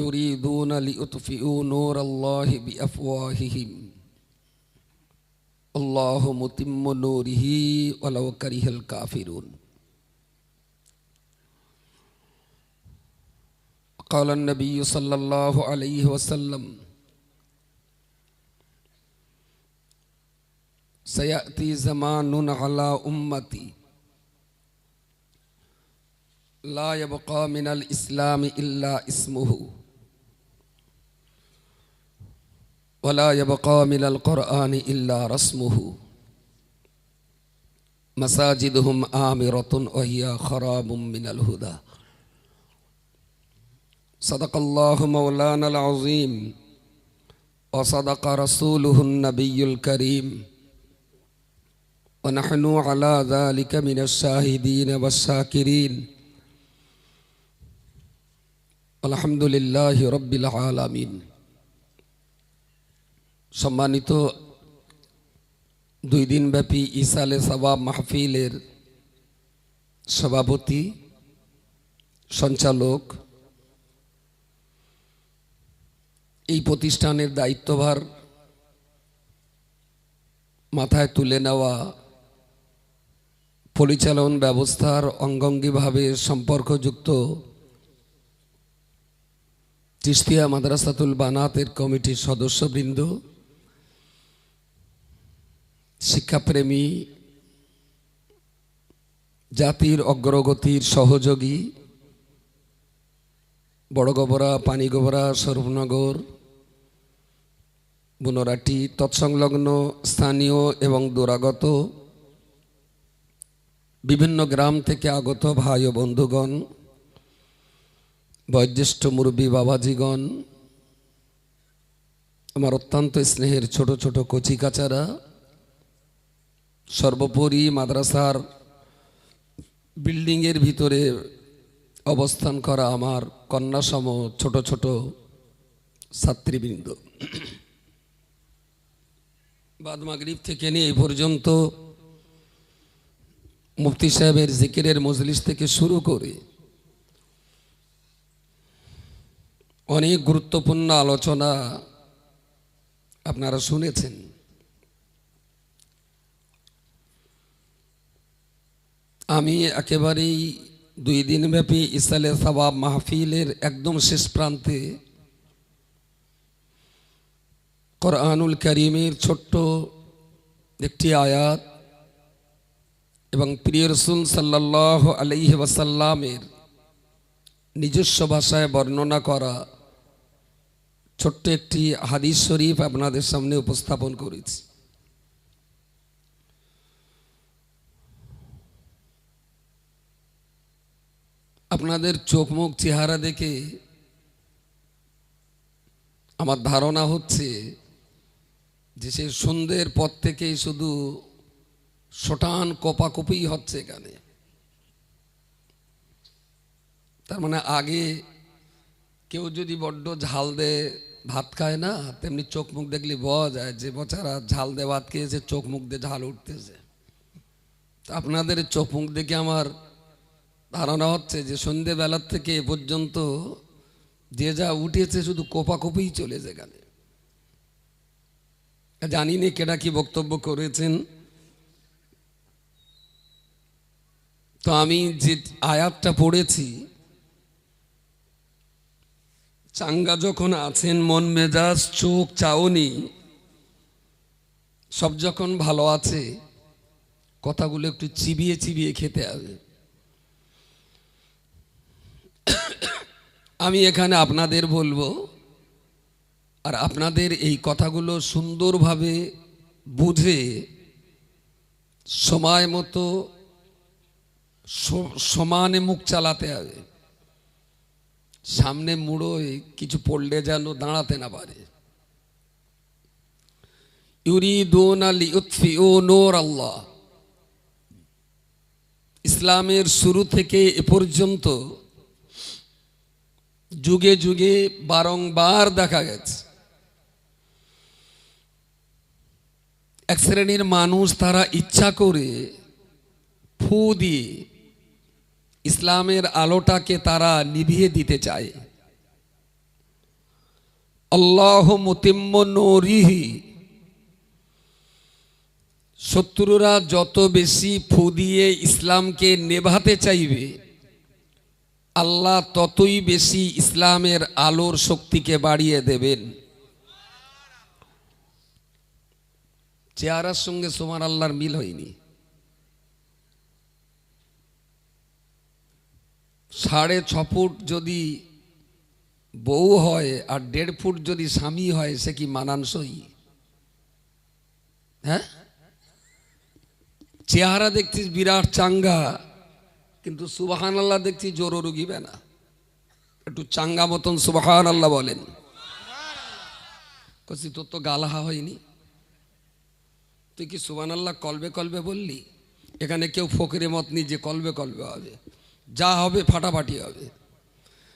يريدون ليطفئوا نور الله بأفواههم الله متم نوره ولو كره الكافرون. قال النبي صلى الله عليه وسلم سيأتي زمان على أمتي لا يبقى من الإسلام إلا اسمه ولا يبقى من القرآن إلا رسمه مساجدهم آمرة وهي خراب من الهدى. صدق الله مولانا العظيم وصدق رسوله النبي الكريم ونحن على ذلك من الشاهدين والشاكرين الحمد لله رب العالمين. সম্মানিত 2 দিনব্যাপী ইসালে সওয়াব মাহফিলের সভাপতি সঞ্চালক, এই প্রতিষ্ঠানের দায়িত্বভার মাথায় তুলে নেওয়া, পরিচালন ব্যবস্থার অঙ্গাঙ্গিভাবে সম্পর্কযুক্ত চিশতিয়া মাদ্রাসাতুল বানাতের কমিটির সদস্যবৃন্দ, শিক্ষাপ্রেমী, জাতির অগ্রগতির সহযোগী বড়গোবরা, পানিগোবরা, স্বরূপনগর, বুনরাটি তৎসংলগ্ন স্থানীয় এবং দূরাগত বিভিন্ন গ্রাম থেকে আগত ভাই ও বন্ধুগণ, বয়োজ্যেষ্ঠ মুরব্বী বাবাজিগণ, আমার অত্যন্ত স্নেহের ছোট ছোট কচি কাচারা, সর্বোপরি মাদ্রাসার বিল্ডিংয়ের ভিতরে অবস্থান করা আমার কন্যাসম ছোট ছোট ছাত্রীবৃন্দ, বাদ মাগরিব থেকে নিয়ে এই পর্যন্ত মুফতি সাহেবের জিকিরের মজলিস থেকে শুরু করে অনেক গুরুত্বপূর্ণ আলোচনা আপনারা শুনেছেন। আমি একেবারেই 2 দিনব্যাপী ইসালে সওয়াব মাহফিলের একদম শেষ প্রান্তে কোরআনুল কারীমের ছোট্ট একটি আয়াত এবং প্রিয় রাসূল সাল্লাল্লাহু আলাইহি ওয়াসাল্লামের নিজস্ব ভাষায় বর্ণনা করা ছোট্ট একটি হাদিস শরীফ আপনাদের সামনে উপস্থাপন করেছি। আপনাদের চোখ মুখ চেহারা দেখে আমার ধারণা হচ্ছে যে সেই সন্ধ্যের পর থেকেই শুধু শটান কোপাকুপি হচ্ছে এখানে। তার মানে আগে কেউ যদি বড্ড ঝাল দে ভাত খায় না, তেমনি চোখ মুখ দেখলে বোঝা যায় যে বেচারা ঝাল দে ভাত খেয়েছে, চোখ মুখ দিয়ে ঝাল উঠতেছে। আপনাদের চোখ মুখ দেখে আমার ধারণা হচ্ছে যে সন্ধ্যেবেলার থেকে এ পর্যন্ত যে যা উঠেছে শুধু কোপাকুপিই চলেছে এখানে। জানি না কেডা কি বক্তব্য করেছেন। তো আমি যে আয়াতটা পড়েছি, চাঙ্গা যখন আছেন, মন মেজাজ চোখ চাউনি সব যখন ভালো আছে, কথাগুলো একটু চিবিয়ে চিবিয়ে খেতে হবে। আমি এখানে আপনাদের বলবো, আর আপনাদের এই কথাগুলো সুন্দরভাবে বুঝে সময় মতো সমানে মুখ চালাতে হবে। সামনে মুড়োয় কিছু পড়লে যেন দাঁড়াতে না পারে। ইউরিদুনা লিউতফিউ নূর আল্লাহ, ইসলামের শুরু থেকে এ পর্যন্ত যুগে যুগে বারংবার দেখা গেছে এক শ্রেণীর মানুষ তারা ইচ্ছা করে ফু দিয়ে ইসলামের আলোটাকে তারা নিভিয়ে দিতে চায়। আল্লাহু মুতিম্মু নূরিহি, শত্রুরা যত বেশি ফু দিয়ে ইসলামকে নেভাতে চাইবে, আল্লাহ ততই বেশি ইসলামের আলোর শক্তিকে বাড়িয়ে দেবেন। চেহারার সঙ্গে সুবহান আল্লাহর মিল হয়নি। 6.5 ফুট যদি বউ হয় আর 1.5 ফুট যদি স্বামী হয়, সে কি মানানসই? হ্যাঁ, চেহারা দেখছিস বিরাট চাঙ্গা, কিন্তু সুবহান আল্লাহ দেখছি জোরো রুগিবে না। একটু চাঙ্গা মতন সুবহান আল্লাহ বলেন। কছি তোর তো গালাহা হয়নি, তুই কি সুবহান আল্লাহ কলবে কলবে বললি? এখানে কেউ ফকিরে মত নি যে কলবে কলবে হবে, যা হবে ফাটাফাটি হবে।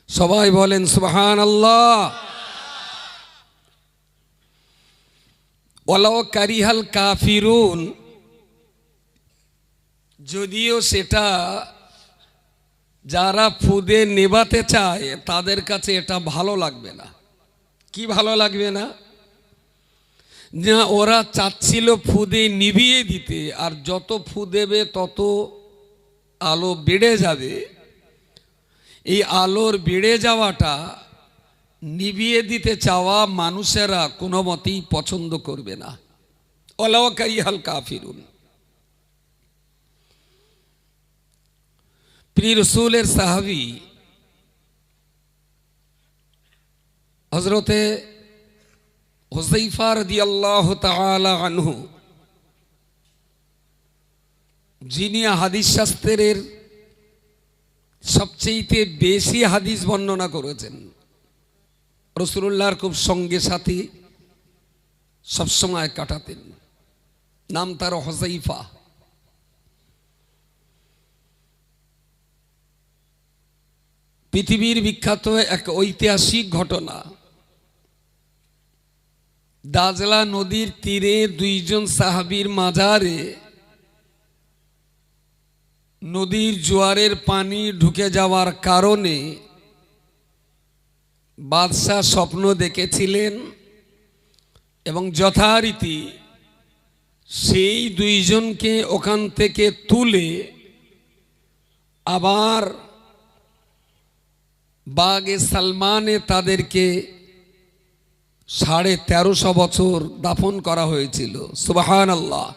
সবাই বলেন সুবহান আল্লাহ। ওয়ালাউ কারিহাল কাফিরুন, যদিও সেটা যারা ফুদে নেভাতে চায় তাদের কাছে এটা ভালো লাগবে না। কি ভালো লাগবে না? না, ওরা চাচ্ছিল ফুদে নিভিয়ে দিতে, আর যত ফু দেবে তত আলো বেড়ে যাবে। এই আলোর বেড়ে যাওয়াটা নিভিয়ে দিতে চাওয়া মানুষেরা কোনো মতেই পছন্দ করবে না। ওয়ালাউ কারিহাল কাফিরুন। প্রিয় রাসূলের সাহাবী হযরতে হুযায়ফা রাদিয়াল্লাহু তাআলা আনহু, যিনি হাদিস শাস্ত্রের সবচেয়ে বেশি হাদিস বর্ণনা করেছেন, রাসূলুল্লাহর খুব সঙ্গে সাথী সবসময় কাটাতেন, নাম তার হুযায়ফা। পৃথিবীর বিখ্যাত এক ঐতিহাসিক ঘটনা, দাজলা নদীর তীরে 2 জন সাহাবীর মাজারে নদীর জোয়ারের পানি ঢুকে যাওয়ার কারণে বাদশাহ স্বপ্ন দেখেছিলেন, এবং যথারীতি সেই 2 জনকে ওখান থেকে তুলে আবার বাগে সালমানে তাদেরকে 1350 বছর দাফন করা হয়েছিল। সুবহানাল্লাহ।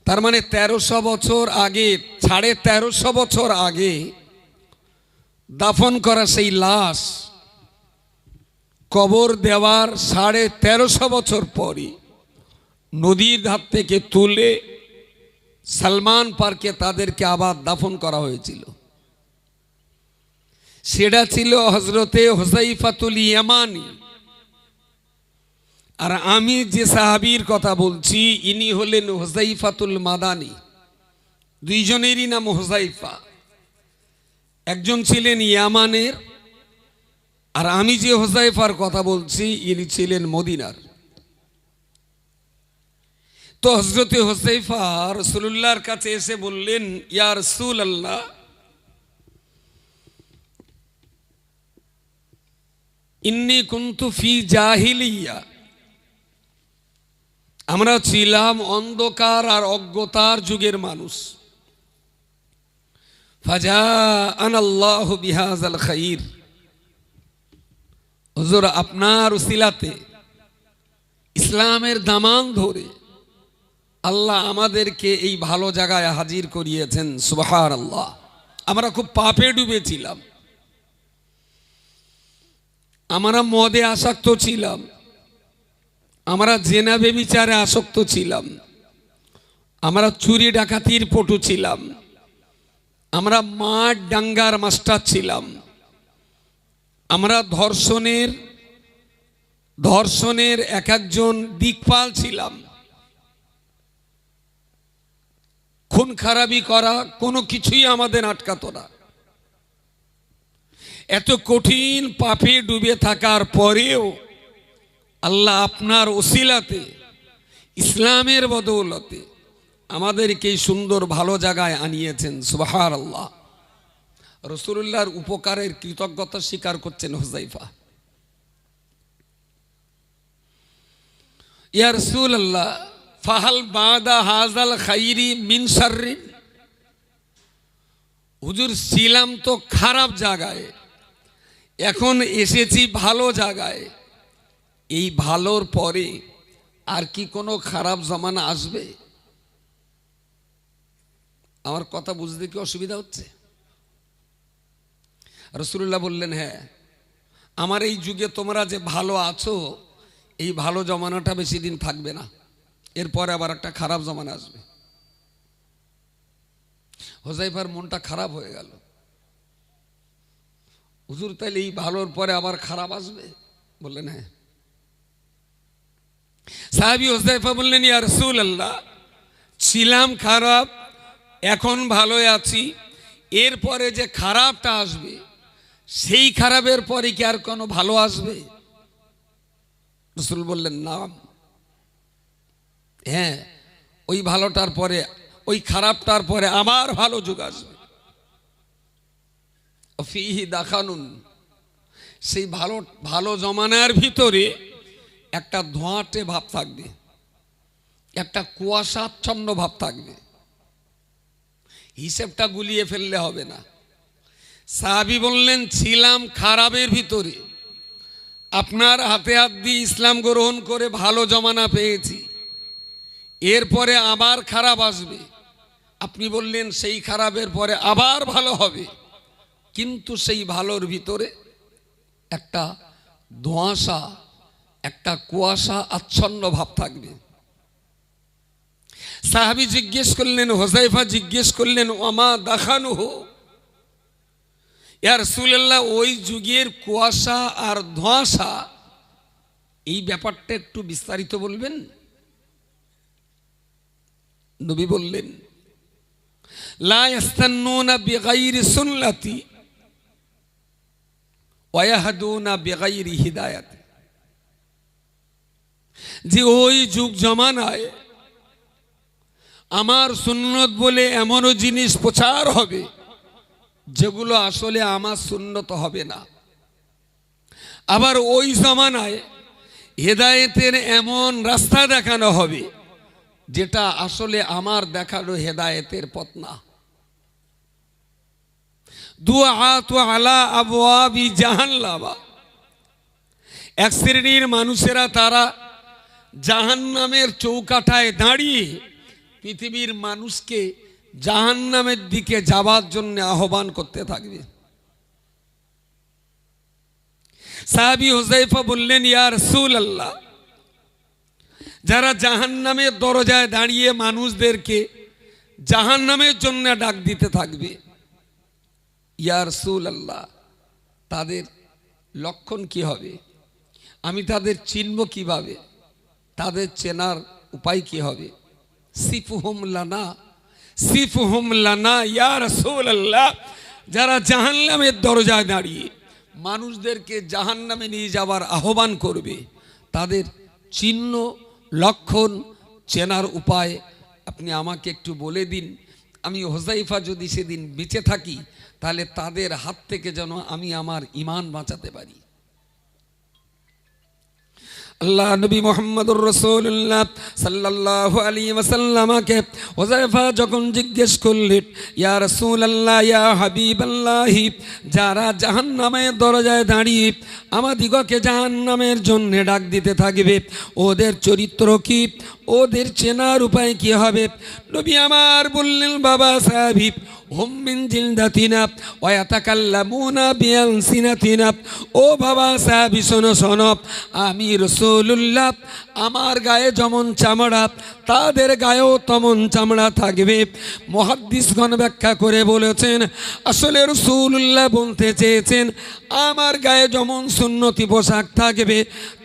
তার মানে 1300 বছর আগে, 1350 বছর আগে দাফন করা সেই লাশ কবর দেওয়ার 1350 বছর পরই নদীর ধার থেকে তুলে সালমান পার্কে তাদেরকে আবার দাফন করা হয়েছিল। সেটা ছিল হযরতে হুযায়ফাতুল ইয়ামানি। আর আমি যে সাহাবীর কথা বলছি, ইনি হলেন হুযায়ফাতুল মাদানী। 2 জনেরই নাম হুযায়ফা। একজন ছিলেন ইয়ামানের, আর আমি যে হুযায়ফার কথা বলছি ইনি ছিলেন মদিনার। তো হযরতে হুযায়ফা রাসূলুল্লাহর কাছে এসে বললেন, ইয়া রাসূলুল্লাহ, ইন্নী কুনতু ফি জাহিলিয়া, আমরা ছিলাম অন্ধকার আর অজ্ঞতার যুগের মানুষ। ফাজাআনাল্লাহু বিহাযাল খাইর, হুজুর আপনার উসিলাতে ইসলামের দামান ধরে আল্লাহ আমাদেরকে এই ভালো জায়গায় হাজির করিয়েছেন। সুবহানাল্লাহ। আমরা খুব পাপে ডুবেছিলাম, আমরা মদে আসক্ত ছিলাম, আমরা জেনা ব্যভিচারে আসক্ত ছিলাম, আমরা চুরি ডাকাতির পটু ছিলাম, আমরা মাঠ ডাঙ্গার মাস্টার ছিলাম, আমরা ধর্ষণের এক একজন দিকপাল ছিলাম, খুন খারাপি করা কোনো কিছুই আমাদের আটকাতো না। এত কঠিন পাপে ডুবে থাকার পরেও আল্লাহ আপনার ওসিলাতে ইসলামের বদৌলতে আমাদেরকে সুন্দর ভালো জায়গায় আনিয়েছেন। সুবহানাল্লাহ। রাসূলুল্লাহর উপকারের কৃতজ্ঞতা স্বীকার করছেন হুযায়ফা। ইয়া রাসূলুল্লাহ ফাহাল বাদা হাযাল খাইরি মিন শাররিন, হুজুর ছিলাম তো খারাপ জায়গায়, এখন এসেছি ভালো জায়গায়, এই ভালোর পরে আর কি কোনো খারাপ জমানা আসবে? আমার কথা বুঝতে কি অসুবিধা হচ্ছে? রাসূলুল্লাহ বললেন, হ্যাঁ, আমার এই যুগে তোমরা যে ভালো আছো, এই ভালো জমানাটা বেশি দিন থাকবে না, এরপরে আবার একটা খারাপ জমানা আসবে। হুযায়ফার মনটা খারাপ হয়ে গেল, হুজুর তাইলে এই ভালোর পরে আবার খারাপ আসবে? বললেন হ্যাঁ। সাহাবী হুযায়ফা বললেন, ইয়া রাসূলুল্লাহ ছিলাম খারাপ, এখন ভালো আছি, এরপরে যে খারাপটা আসবে সেই খারাপের পরে কি আর কোনো ভালো আসবে? রাসূল বললেন, না, হ্যাঁ, ওই ভালোটার পরে, ওই খারাপটার পরে আবার ভালো যুগ আসবে। ফিহি দাখানুন, সেই ভালো ভালো জমানার ভিতরে একটা ধোঁয়াটে ভাব থাকবে, একটা কুয়াশাচ্ছন্ন ভাব থাকবে, হিসেবটা গুলিয়ে ফেললে হবে না। সাহাবী বললেন, ছিলাম খারাপের ভিতরে, আপনার হাতে হাত দিয়ে ইসলাম গ্রহণ করে ভালো জমানা পেয়েছি, এরপরে আবার খারাপ আসবে। আপনি বললেন সেই খারাপের পরে আবার ভালো হবে, কিন্তু সেই ভালোর ভিতরে একটা ধোঁয়াশা, একটা কুয়াশা আচ্ছন্ন ভাব থাকবে। সাহাবী জিজ্ঞেস করলেন, হুযায়ফা জিজ্ঞেস করলেন, ওমা দাখানুহু, ইয়া রাসূলুল্লাহ ওই যুগের কুয়াশা আর ধোঁয়াশা, এই ব্যাপারটা একটু বিস্তারিত বলবেন? নবী বললেন, লা ইস্তান্নুনা বিগাইরি সুন্নতি ওয়া ইয়াহদুনা বিগাইরি হিদায়াতি, যে ওই যুগ জমানায় আমার সুন্নত বলে এমনও জিনিস প্রচার হবে যেগুলো আসলে আমার সুন্নত হবে না, আবার ওই জমানায় হেদায়েতের এমন রাস্তা দেখানো হবে যেটা আসলে আমার দেখানো হেদায়েতের পথ না। দুআতু আলা আবওয়াবি জাহান্নাম, এক শ্রেণীর মানুষেরা তারা জাহান্নামের চৌকাঠায় দাঁড়িয়ে পৃথিবীর মানুষকে জাহান্নামের দিকে যাবার জন্য আহ্বান করতে থাকবে। সাহাবী হুযায়ফা বললেন, ইয়া রাসূলুল্লাহ যারা জাহান্নামের দরজায় দাঁড়িয়ে মানুষদেরকে জাহান্নামের জন্য ডাক দিতে থাকবে, ইয়া রাসূলুল্লাহ তাদের লক্ষণ কি হবে? আমি তাদের চিনব কিভাবে? তাদের চেনার উপায় কি হবে? সিফহুম লানা, সিফহুম লানা ইয়া রাসূলুল্লাহ, যারা জাহান্নামের দরজায় দাঁড়িয়ে মানুষদেরকে জাহান্নামে নিয়ে যাবার আহ্বান করবে, তাদের চিহ্ন, লক্ষণ, চেনার উপায় আপনি আমাকে একটু বলে দিন। আমি হুযায়ফা যদি সেদিন বেঁচে থাকি, তাহলে তাদের হাত থেকে যেন আমি আমার ঈমান বাঁচাতে পারি। আল্লাহ নবী মুহাম্মদুর রাসূলুল্লাহ সাল্লাল্লাহু আলাইহি ওয়াসাল্লামকে হুযায়ফা যখন জিজ্ঞেস করলেন, ইয়া রাসূলুল্লাহ, ইয়া হাবিবাল্লাহ, যারা জাহান্নামের দরজায় দাঁড়িয়ে আমাদিগকে জাহান্নামের জন্য ডাক দিতে থাকবে, ওদের চরিত্র কি, ওদের চেনার উপায় কি হবে? নবী আমার বললেন, বাবা সাহাবী, হুম মিন জিলদাতিনা ওয়া ইয়াতাকাল্লামুনা বিআলসিনাতিনা, ও বাবা সাহাবী শোনো শোনো, আমি রাসূলুল্লাহ আমার গায়ে যেমন চামড়া তাদের গায়েও তেমন চামড়া থাকবে। মুহাদ্দিসগণ ব্যাখ্যা করে বলেছেন, আসলে রাসূলুল্লাহ বলতে চেয়েছেন আমার গায়ে যেমন সুন্নতি পোশাক থাকবে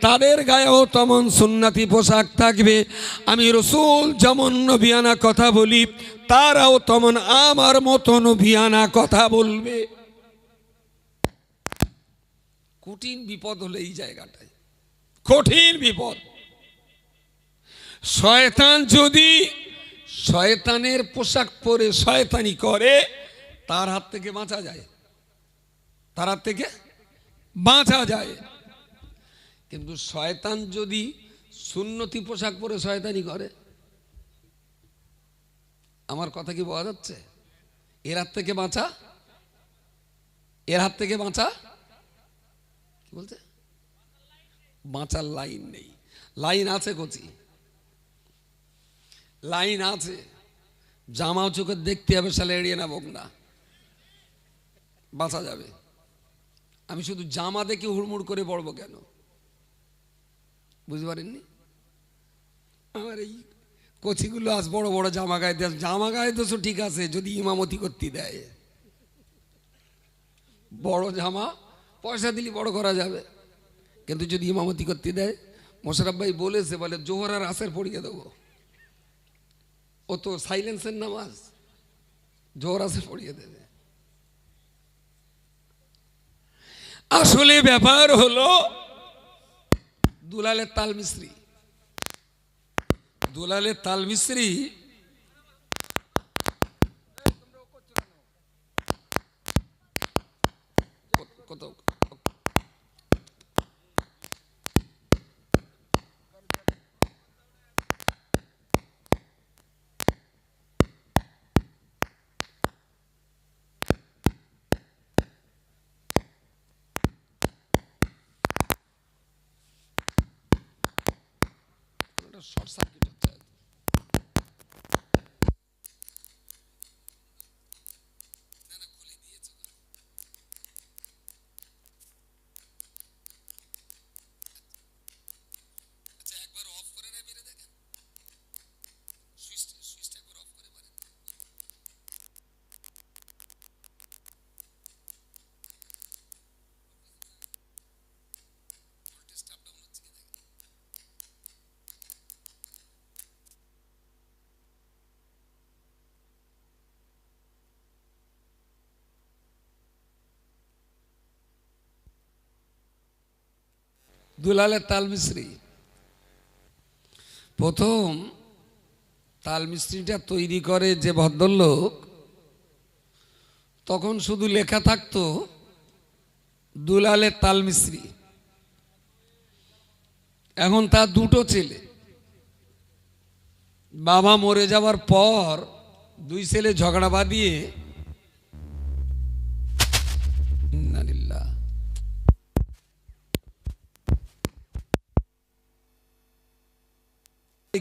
তাদের গায়েও তেমন সুন্নতি পোশাক থাকবে। আমি রাসূল যেমন নবিয়ানা কথা বলি তারাও তেমন আমার মতো নবিয়ানা কথা বলবে। কঠিন বিপদ হলো এই জায়গাটায়, কঠিন বিপদ। শয়তান যদি শয়তানের পোশাক পরে শয়তানি করে, তার হাত থেকে বাঁচা যায়, তার হাত থেকে বাঁচা যায়। কিন্তু শয়তান যদি সুন্নতি পোশাক পরে শয়তানি করে। আমার কথা কি বোঝা যাচ্ছে? এর হাত থেকে বাঁচা, এর হাত থেকে বাঁচা। কি বলছে? বাঁচার লাইন নেই। লাইন আছে কচি, লাইন আছে। জামাও চোখে দেখতে হবে, সালে এড়িয়ে না বক না, বাঁচা যাবে। আমি শুধু জামা দেখে হুড়মুড় করে পড়বো কেন? বুঝতে পারেননি? আমার এই কচিগুলো আজ বড় বড় জামা গায়ে দেয়। জামা গায়ে তো ঠিক আছে যদি ইমামতি করতে দেয়। বড় জামা পয়সা দিলে বড় করা যাবে, কিন্তু যদি ইমামতি করতে দেয়, মোশাররফ ভাই বলেছে, বলে জোহর আর আসর পড়িয়ে দেবো। ও তো সাইলেন্সের নামাজ, জোহর আসর পড়িয়ে দেবে। আসলে ব্যাপার হলো দুলালের তাল মিস্ত্রি। দুলালের তাল মিস্ত্রি কত শর্ট সার্কিট হচ্ছে। দুলালের তাল মিস্ত্রি প্রথম তাল মিস্ত্রিটা তৈরি করে যে ভদ্রলোক, তখন শুধু লেখা থাকতো দুলালের তাল মিস্ত্রি। এখন তার দুটো ছেলে, বাবা মরে যাওয়ার পর দুই ছেলে ঝগড়া বাঁধিয়ে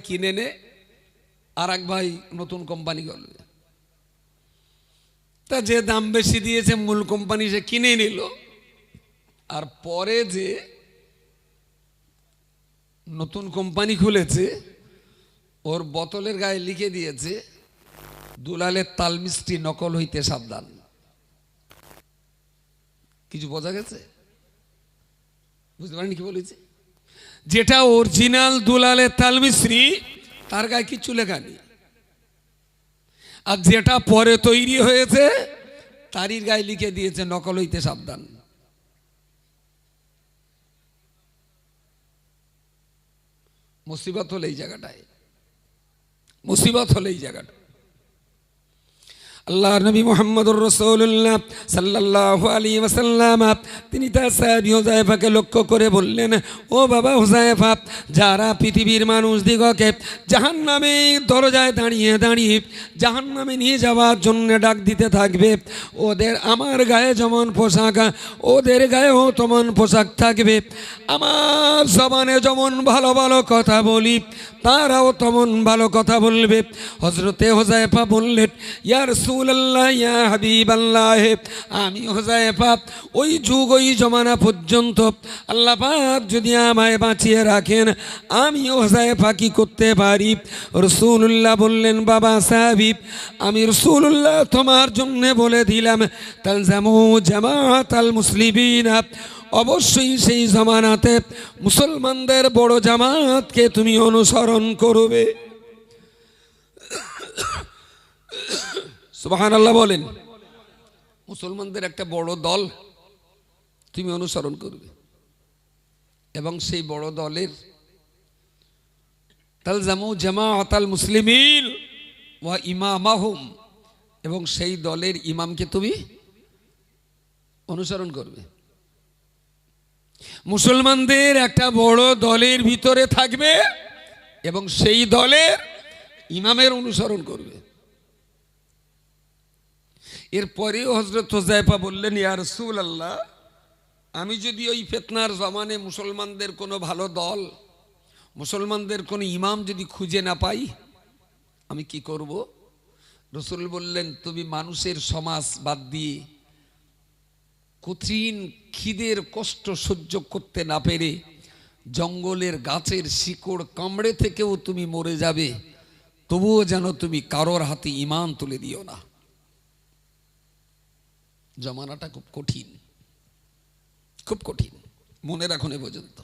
কিনে নে, আর এক ভাই নতুন কোম্পানি করবে। তা যে দাম বেশি দিয়েছে মূল কোম্পানি সে কিনে নিল, আর পরে যে নতুন কোম্পানি খুলেছে ওর বোতলের গায়ে লিখে দিয়েছে দুলালের তাল মিস্ত্রি, নকল হইতে সাবধান। কিছু বোঝা গেছে? বুঝতে পারেন কি বলেছি? যেটা অরিজিনাল দুলালের তাল মিস্ত্রি তার গায়ে কিচ্ছু লেখা নেই, আর যেটা পরে তৈরি হয়েছে তারই গায়ে লিখে দিয়েছে নকল হইতে সাবধান। মুসিবত হলে এই জায়গাটায়, মুসিবত হলে এই জায়গাটা। আল্লাহ নবী মুহাম্মদুর রাসূলুল্লাহ সাল্লাল্লাহু আলাইহি ওয়াসাল্লাম তিনি তার সাহাবী হুযায়ফাকে লক্ষ্য করে বললেন, ও বাবা হুযায়ফা, যারা পৃথিবীর মানুষদিগকে জাহান্নামের দরজায় দাঁড়িয়ে দাঁড়িয়ে জাহান্নামে নিয়ে যাওয়ার জন্য ডাক দিতে থাকবে, ওদের আমার গায়ে যেমন পোশাক ওদের গায়েও তেমন পোশাক থাকবে। আমার জবানে যেমন ভালো ভালো কথা বলি তারাও তেমন ভালো কথা বলবে। হযরতে হুযায়ফা বললেন, ইয়া রাসূলুল্লাহ, ইয়া হাবিবাল্লাহ, আমি হুযায়ফা ওই যুগ ওই জমানা পর্যন্ত আল্লাহ পাক যদি আমায় বাঁচিয়ে রাখেন, আমি হুযায়ফা কি করতে পারি? রাসূলুল্লাহ বললেন, বাবা সাহাবী, আমি রাসূলুল্লাহ তোমার জন্য বলে দিলাম, তালজামু জামাআতাল মুসলিমিন, অবশ্যই সেই জামানাতে মুসলমানদের বড় জামাতকে তুমি অনুসরণ করবে। সুবহানাল্লাহ বলেন। মুসলমানদের একটা বড় দল তুমি অনুসরণ করবে, এবং সেই বড় দলের তালজামু জামাআতাল মুসলিমিন ওয়া ইমামাহুম, এবং সেই দলের ইমামকে তুমি অনুসরণ করবে। মুসলমানদের একটা বড় দলের ভিতরে থাকবে এবং সেই দলের ইমামের অনুসরণ করবে। এরপরেও হযরত হুযায়ফা বললেন, ইয়া রাসূলুল্লাহ, আমি যদি ওই ফিতনার জমানে মুসলমানদের কোনো ভালো দল, মুসলমানদের কোনো ইমাম যদি খুঁজে না পাই, আমি কি করব? রাসূল বললেন, তুমি মানুষের সমাজ বাদ দিয়ে কঠিন খিদের কষ্ট সহ্য করতে না পেরে জঙ্গলের গাছের শিকড় কামড়ে থেকেও তুমি মরে যাবে, তবুও যেন তুমি কারোর হাতে ঈমান তুলে দিও না। জমানাটা খুব কঠিন, খুব কঠিন, মনে রাখুন এ পর্যন্ত।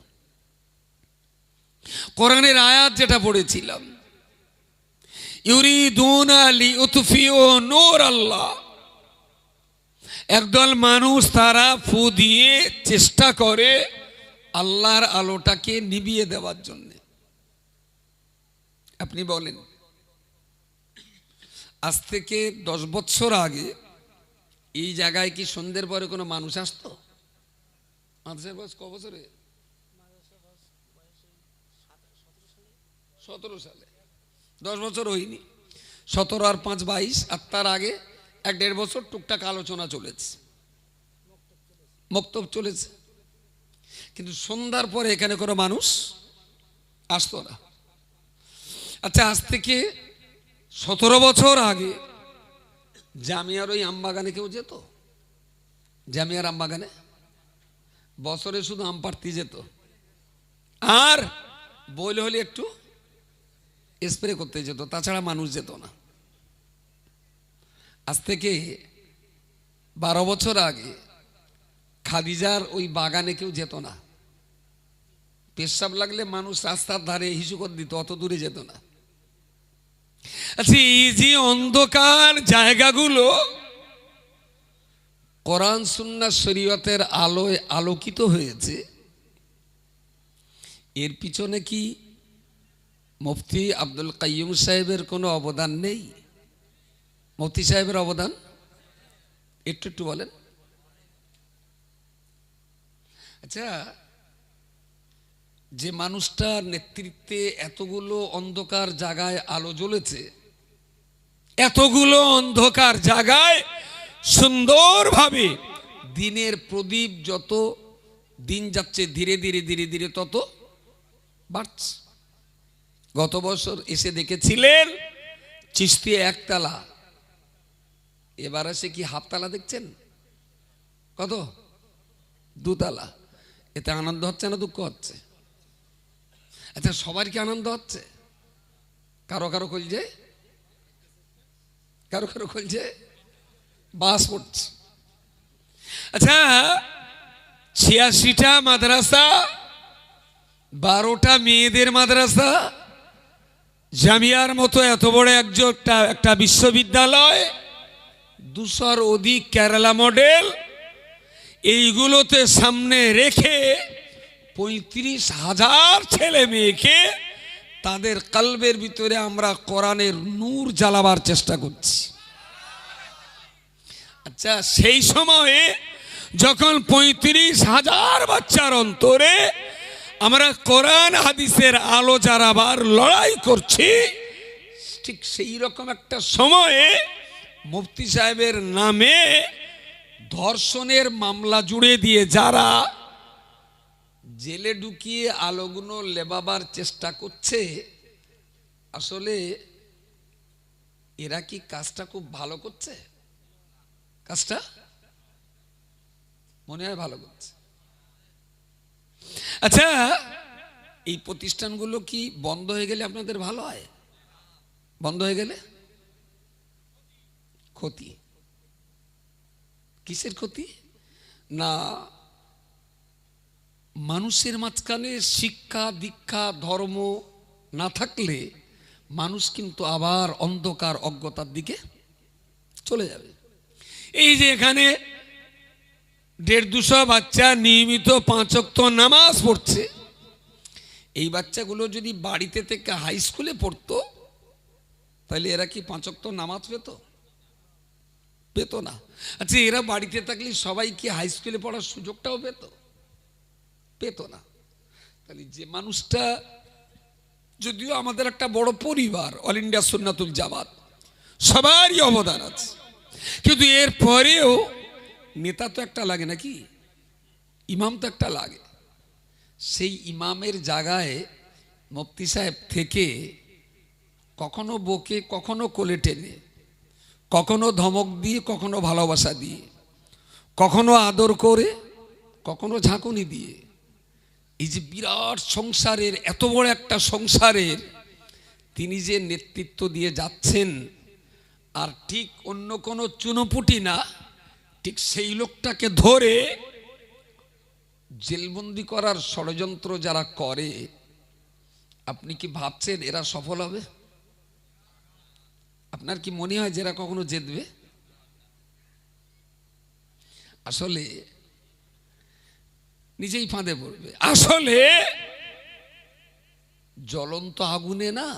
কোরআনের আয়াত যেটা পড়েছিলাম, ইউরিদুনা লিইউতফিউ নূর আল্লাহ, একদল মানুষ তারা ফু দিয়ে চেষ্টা করে আল্লাহর আলোটাকে নিভিয়ে দেওয়ার জন্য। আপনি বলেন, আজ থেকে 10 বছর আগে এই জায়গায় কি সন্ধ্যের পরে কোনো মানুষ আসতো? মাদ্রাসার বয়স ক বছরে? 17 সালে। 10 বছর হয়নি। 17 আর 5 22, আর তার আগে 1-1.5 বছর টুকটাক আলোচনা চলেছে, মক্তব চলেছে, কিন্তু সন্ধ্যার পরে এখানে কোনো মানুষ আসতো না। আচ্ছা, আজ থেকে 17 বছর আগে জামিয়ার ওই আমবাগানে কেউ যেত? জামিয়ার আমবাগানে বছরে শুধু আম পাড়তে যেত, আর বইলে হলে একটু স্প্রে করতে যেত, তাছাড়া মানুষ যেত না। আজ থেকে 12 বছর আগে খাদিজার ওই বাগানে কেউ যেত না। পেশাব লাগলে মানুষ রাস্তার ধারে হিসু করে দিত, অত দূরে যেত না। আচ্ছা, এই যে অন্ধকার জায়গাগুলো কোরআন সুন্নাহ শরীয়তের আলোয় আলোকিত হয়েছে, এর পিছনে কি মুফতি আব্দুল কাইয়ুম সাহেবের কোনো অবদান নেই? মুফতি সাহেবের অবদান একটু একটু বলেন। আচ্ছা, যে মানুষটার নেতৃত্বে এতগুলো অন্ধকার জায়গায় আলো জ্বলেছে, এতগুলো অন্ধকার জায়গায় সুন্দরভাবে দিনের প্রদীপ যত দিন যাচ্ছে ধীরে ধীরে ধীরে ধীরে তত বাড়ছে। গত বছর এসে দেখেছিলেন চিশতিয়া একতলা, এবার এসে কি হাফতলা দেখছেন? কত? 2 তলা। এতে আনন্দ হচ্ছে না দুঃখ হচ্ছে? আচ্ছা, সবার কি আনন্দ হচ্ছে? কারো কারো খুলছে, কারো কারো খুলছে, বাস পড়ছে। আচ্ছা, 86টা মাদ্রাসা, 12টা মেয়েদের মাদ্রাসা, জামিয়ার মতো এত বড় একটা বিশ্ববিদ্যালয়, 200-র অধিক কেরালা মডেল, এইগুলোতে সামনে রেখে 35,000 ছেলে মেয়েকে তাদের কলবের ভিতরে আমরা কোরআনের নূর জ্বালাবার চেষ্টা করছি। আচ্ছা, সেই সময়ে যখন 35,000 বাচ্চার অন্তরে আমরা কোরআন হাদিসের আলো জ্বালাবার লড়াই করছি, ঠিক সেই রকম একটা সময়ে মুফতি সাহেবের নামে ধর্ষণের মামলা জুড়ে দিয়ে যারা জেলে ঢুকিয়ে আলোগুলো লেবাবার চেষ্টা করছে, আসলে এরা কি কাজটা খুব ভালো করছে? কাজটা মনে হয় ভালো করছে। আচ্ছা, এই প্রতিষ্ঠানগুলো কি বন্ধ হয়ে গেলে আপনাদের ভালো হয়? বন্ধ হয়ে গেলে ক্ষতি। কিসের ক্ষতি? না, মানুষের মাঝখানে শিক্ষা দীক্ষা ধর্ম না থাকলে মানুষ কিন্তু আবার অন্ধকার অজ্ঞতার দিকে চলে যাবে। এই যে এখানে 150-200 বাচ্চা নিয়মিত 5 ওয়াক্ত নামাজ পড়ছে, এই বাচ্চাগুলো যদি বাড়িতে থেকে হাই স্কুলে পড়তো তাহলে এরা কি 5 ওয়াক্ত নামাজ পেত? পেত না। আচ্ছা, এরা বাড়িতে থাকলে সবাই কি হাই স্কুলে পড়ার সুযোগটাও পেত? পেত না। তাহলে যে মানুষটা, যদিও আমাদের একটা বড় পরিবার অল ইন্ডিয়া সুন্নাতুল জামাত, সবারই অবদান আছে, কিন্তু এর পরেও নেতা তো একটা লাগে নাকি, ইমাম তো একটা লাগে। সেই ইমামের জায়গায় মুফতি সাহেব থেকে কখনো বকে, কখনো কোলে টেনে, কখনো ধমক দিয়ে, কখনো ভালোবাসা দিয়ে, কখনো আদর করে, কখনো ঝাঁকুনি দিয়ে, এই যে বিরাট সংসারের, এত বড় একটা সংসারের তিনি যে নেতৃত্ব দিয়ে যাচ্ছেন, আর ঠিক অন্য কোনো চুনোপুটি না, ঠিক সেই লোকটাকে ধরে জেলবন্দি করার ষড়যন্ত্র যারা করে, আপনি কি ভাবছেন এরা সফল হবে? আপনার কি মনে হয় যে এরা কখনো জিতবে? আসলে নিজেই ফাঁদে পড়বে। আসলে জ্বলন্ত আগুনে না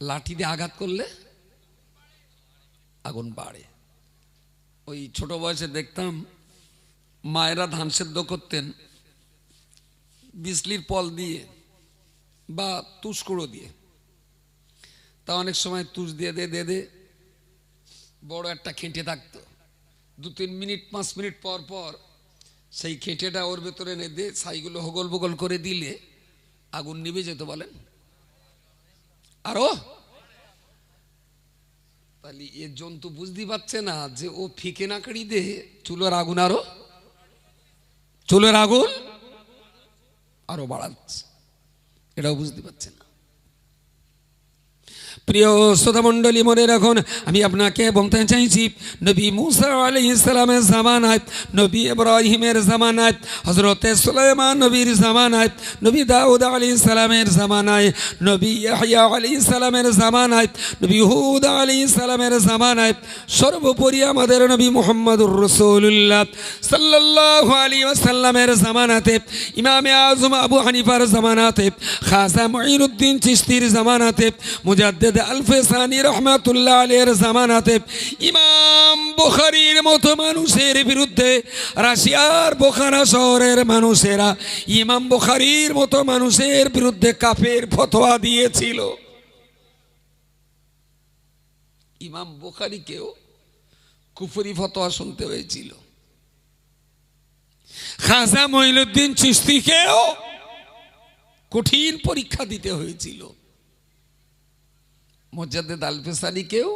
লাঠি দিয়ে আঘাত করলে আগুন বাড়ে। ওই ছোট বয়সে দেখতাম মায়েরা ধান সেদ্ধ করতেন বিজলির পল দিয়ে বা তুষকুড়ো দিয়ে। তা অনেক সময় তুষ দিয়ে দে বড় একটা খেঁটে থাকতো, 2-3 মিনিট 5 মিনিট পর পর সেই খেঁটেটা ওর ভেতরে এনে দিয়ে ছাইগুলো হগল বগল করে দিলে আগুন নিভে যেত। বলেন আরো, তাহলে এ জন্তু বুঝতে পারছে না যে ও ফিকে না কাড়ি দে চুলোর আগুন আরো বাড়াচ্ছে, এটাও বুঝতে পারছে না। প্রিয় শ্রোতা মণ্ডলী, মনে রাখুন, আমি আপনাকে বলতে চাইছি, নবী মুসা আলাইহিস সালামের জামানায়, নবী ইব্রাহিমের জামানায়, হযরতে সুলাইমান নবীর জামানায়, নবী দাউদ আলাইহিস সালামের জামানায়, নবী ইয়াহইয়া আলাইহিস সালামের জামানায়, নবী হুদ আলাইহিস সালামের জামানায়, সর্বোপরি আমাদের নবী মুহাম্মদুর রাসূলুল্লাহ সাল্লাল্লাহু আলাইহি ওয়াসাল্লামের জামানাতে, ইমামে আযম আবু হানিফার জামানাতে, খাজা মুঈনুদ্দিন চিশতির জামানাতে, মুজাদ্দিদ আল-ফিসানি রহমাতুল্লাহ আলাইহির জামানাতে, ইমাম বুখারীর মতো মানুষের বিরুদ্ধে রাশিয়ার বোখারা শহরের মানুষেরা ইমাম বুখারীর মতো মানুষের বিরুদ্ধে কাফের ফতোয়া দিয়েছিল। ইমাম বুখারীকেও কুফরি ফতোয়া শুনতে হয়েছিল, খাজা মুঈনুদ্দিন চিশতিকেও কঠিন পরীক্ষা দিতে হয়েছিল, মুজাদ্দিদ আল-ফিসানিকেও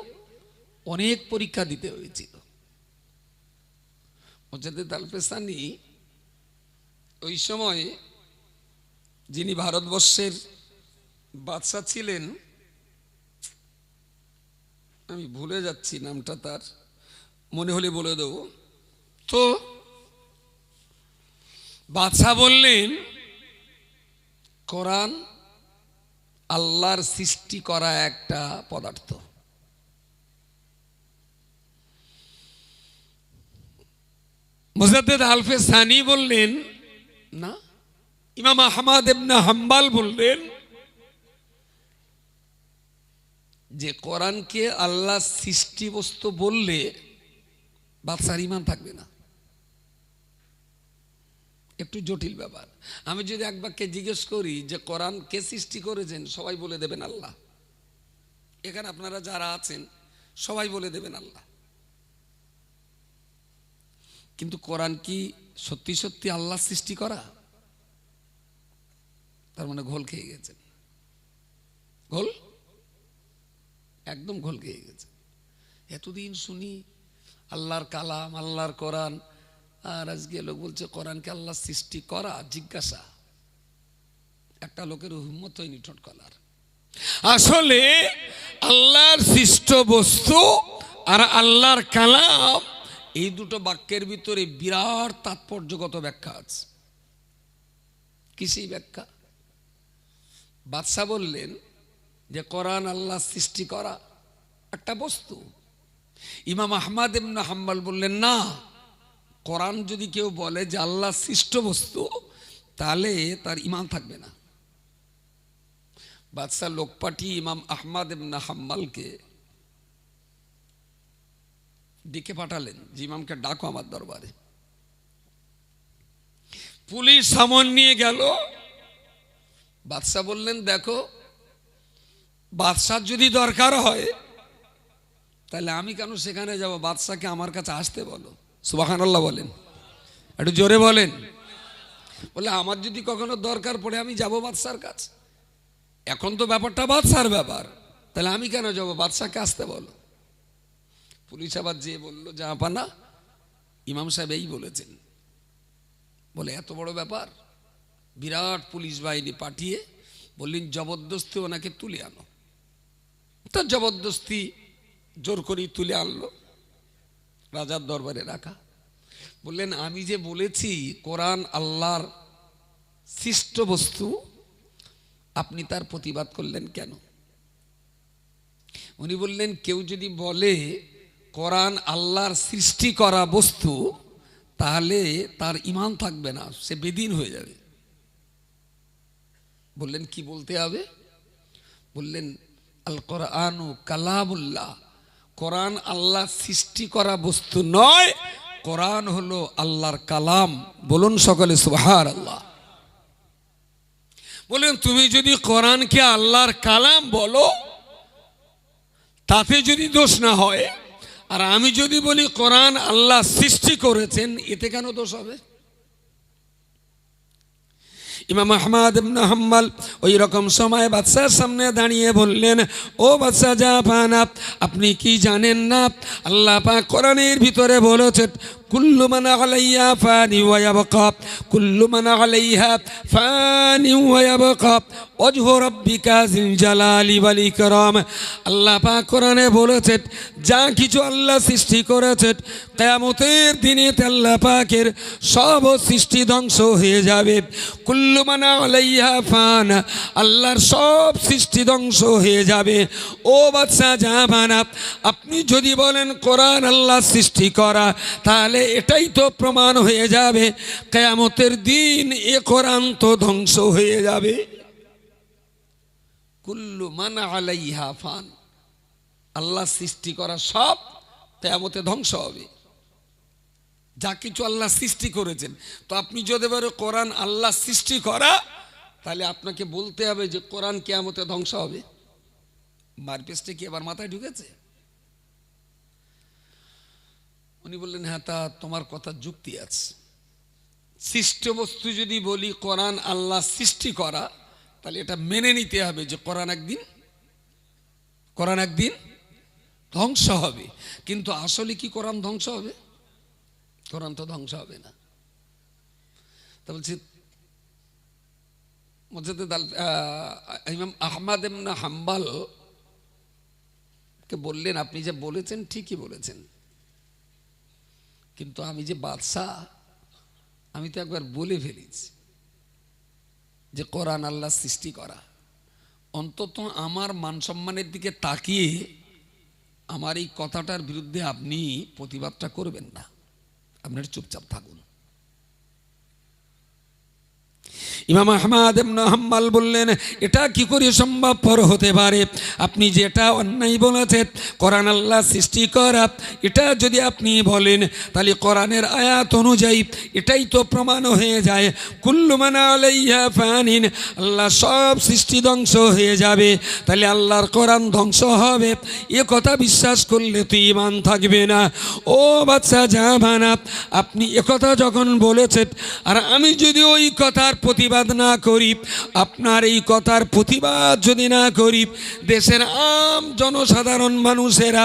অনেক পরীক্ষা দিতে হয়েছিল। মুজাদ্দিদ আল-ফিসানি ওই সময় যিনি ভারতবর্ষের বাদশা ছিলেন, আমি ভুলে যাচ্ছি নামটা, তার মনে হলে বলে দেব। তো বাদশা বললেন, কোরআন আল্লাহর সৃষ্টি করা একটা পদার্থ। মুজাদ্দিদ আল-ফিসানি বললেন না। ইমাম আহমদ ইবনে হাম্বল বললেন যে কোরআনকে আল্লাহ সৃষ্টি বস্তু বললে বাদশার ঈমান থাকবে না। একটু জটিল ব্যাপার। আমি যদি এক বাক্যে জিজ্ঞেস করি যে কোরআন কে সৃষ্টি করেছেন, সবাই বলে দেবেন আল্লাহ। এখানে আপনারা যারা আছেন সবাই বলে দেবেন আল্লাহ। কিন্তু কোরআন কি সত্যি সত্যি আল্লাহ সৃষ্টি করা? তার মানে ঘোল খেয়ে গেছেন, ঘোল একদম ঘোল খেয়ে গেছে। এতদিন শুনি আল্লাহর কালাম, আল্লাহর কোরআন, আর আজকে লোক বলছে কোরআনকে আল্লাহ সৃষ্টি করা। জিজ্ঞাসা, একটা লোকের হিম্মত হয়নি ঠোঁট কলার। আসলে আল্লাহর সৃষ্ট বস্তু আর আল্লাহর কালাম, এই দুটো বাক্যের ভিতরে বিরাট তাৎপর্যগত ব্যাখ্যা আছে। কিসেই ব্যাখ্যা? বাদশা বললেন যে কোরআন আল্লাহ সৃষ্টি করা একটা বস্তু। ইমাম আহমদ ইবনে হাম্বল বললেন না, কোরআন যদি কেউ বলে যে আল্লাহ সৃষ্ট বস্তু, তাহলে তার ঈমান থাকবে না। বাদশা লোক পাঠিয়ে ইমাম আহমদ ইবনে হাম্বলকে ডেকে পাঠালেন যে ইমামকে ডাকো আমার দরবারে। পুলিশ সামন নিয়ে গেল। বাদশাহ বললেন, দেখো, বাদশার যদি দরকার হয় তাহলে আমি কেন সেখানে যাব? বাদশাকে আমার কাছে আসতে বলো। সুবহানাল্লাহ বলেন, একটু জোরে বলেন। বলে, আমার যদি কখনো দরকার পড়ে আমি যাব বাদশার কাছে। এখন তো ব্যাপারটা বাদশার ব্যাপার, তাহলে আমি কেন যাব? বাদশাকে আসতে বলো। পুলিশ আবার যেয়ে বলল, জাহাপানা, ইমাম সাহেব এই বলেছেন। বলে, এত বড় ব্যাপার? বিরাট পুলিশ বাহিনী পাঠিয়ে বললেন, জবরদস্তি ওনাকে তুলে আনো। তো জবরদস্তি জোর করে তুলে আনলো, রাজার দরবারে রাখা। বললেন, আমি যে বলেছি কোরআন আল্লাহর সৃষ্ট বস্তু, আপনি তার প্রতিবাদ করলেন কেন? উনি বললেন, কেউ যদি বলে কোরআন আল্লাহর সৃষ্টি করা বস্তু, তাহলে তার ঈমান থাকবে না, সে বেদিন হয়ে যাবে। বললেন, কি বলতে হবে? বললেন, আল কোরআনু কালামুল্লাহ, কোরআন আল্লাহ সৃষ্টি করা বস্তু নয়, কোরআন হলো আল্লাহর কালাম। বলুন সকলে সুবহানাল্লাহ। বলেন, তুমি যদি কোরআনকে আল্লাহর কালাম বলো, তাতে যদি দোষ না হয়, আর আমি যদি বলি কোরআন আল্লাহ সৃষ্টি করেছেন, এতে কেন দোষ হবে? ইমাম আহমদ ইবনে হাম্বল ওই রকম সময় বাদশার সামনে দাঁড়িয়ে বললেন, ও বাদশা জাহাপানা, আপনি কি জানেন না আল্লাহ পাক কোরআনের ভিতরে বলেছেন, কুল্লু মান আলাইহা ফানি ওয়া ইয়াবকা, কুল্লু মান আলাইহা ফানি ওয়া ইয়াবকা ওয়াজহু রাব্বিকা যিল জালালি ওয়াল ইকরাম। আল্লাহ পাক কোরআনে বলেছেন, যা কিছু আল্লাহ সৃষ্টি করেছেন, কিয়ামতের দিনে আল্লাহ পাকের সব সৃষ্টি ধ্বংস হয়ে যাবে। কুল্লু মান আলাইহা ফান, আল্লাহর সব সৃষ্টি ধ্বংস হয়ে যাবে। ও বাদশা জাহাপানা, আপনি যদি বলেন কোরআন আল্লাহ সৃষ্টি করা, তাহলে এটাই তো প্রমাণ হয়ে যাবে কিয়ামতের দিন এ কোরআন তো ধ্বংস হয়ে যাবে। কুল্লু মান আলাইহা ফান, আল্লাহ সৃষ্টি করা সব কিয়ামতে ধ্বংস হবে। যা কিছু আল্লাহ সৃষ্টি করেছেন, তো আপনি যদি বলেন কোরআন আল্লাহ সৃষ্টি করা, তাহলে আপনাকে বলতে হবে যে কোরআন কিয়ামতে ধ্বংস হবে। মারপেসটা কি আবার মাথায় ঢুকেছে? উনি বললেন, হ্যাঁ, তা তোমার কথা যুক্তি আছে। সৃষ্ট বস্তু যদি বলি কোরআন আল্লাহ সৃষ্টি করা, তাহলে এটা মেনে নিতে হবে যে কোরআন একদিন ধ্বংস হবে। কিন্তু আসলে কি কোরআন ধ্বংস হবে? কোরআন তো ধ্বংস হবে না। তা বলছি, ইমাম আহমদ ইবনে হাম্বল কে বললেন, আপনি যে বলেছেন ঠিকই বলেছেন, কিন্তু আমি যে বাদশাহ, আমি তো একবার বলে ফেলেছি যে কোরআন আল্লাহ সৃষ্টি করা। অন্তত আমার মান সম্মানের দিকে তাকিয়ে আমার এই কথাটার বিরুদ্ধে আপনি প্রতিবাদটা করবেন না, আপনার চুপচাপ থাকুন। ইমাম আহমদ ইবনে হাম্বল বললেন, এটা কি করে সম্ভবপর হতে পারে? আপনি যেটা অন্যায় বলেছেন, কোরআন আল্লাহ সৃষ্টি করা, এটা যদি আপনি বলেন, তাহলে কোরআনের আয়াত অনুযায়ী এটাই তো প্রমাণ হয়ে যায়, কুল্লু মান আলাইহা ফানিন, আল্লাহ সব সৃষ্টি ধ্বংস হয়ে যাবে। তাহলে আল্লাহর কোরআন ধ্বংস হবে, এ কথা বিশ্বাস করলে তো ঈমান থাকবে না। ও বাদশা জাহাপানা, আপনি একথা যখন বলেছেন, আর আমি যদি ওই কথার প্রতিবাদ না করি, আপনার এই কথার প্রতিবাদ যদি না করি, দেশের আম জনসাধারণ মানুষেরা,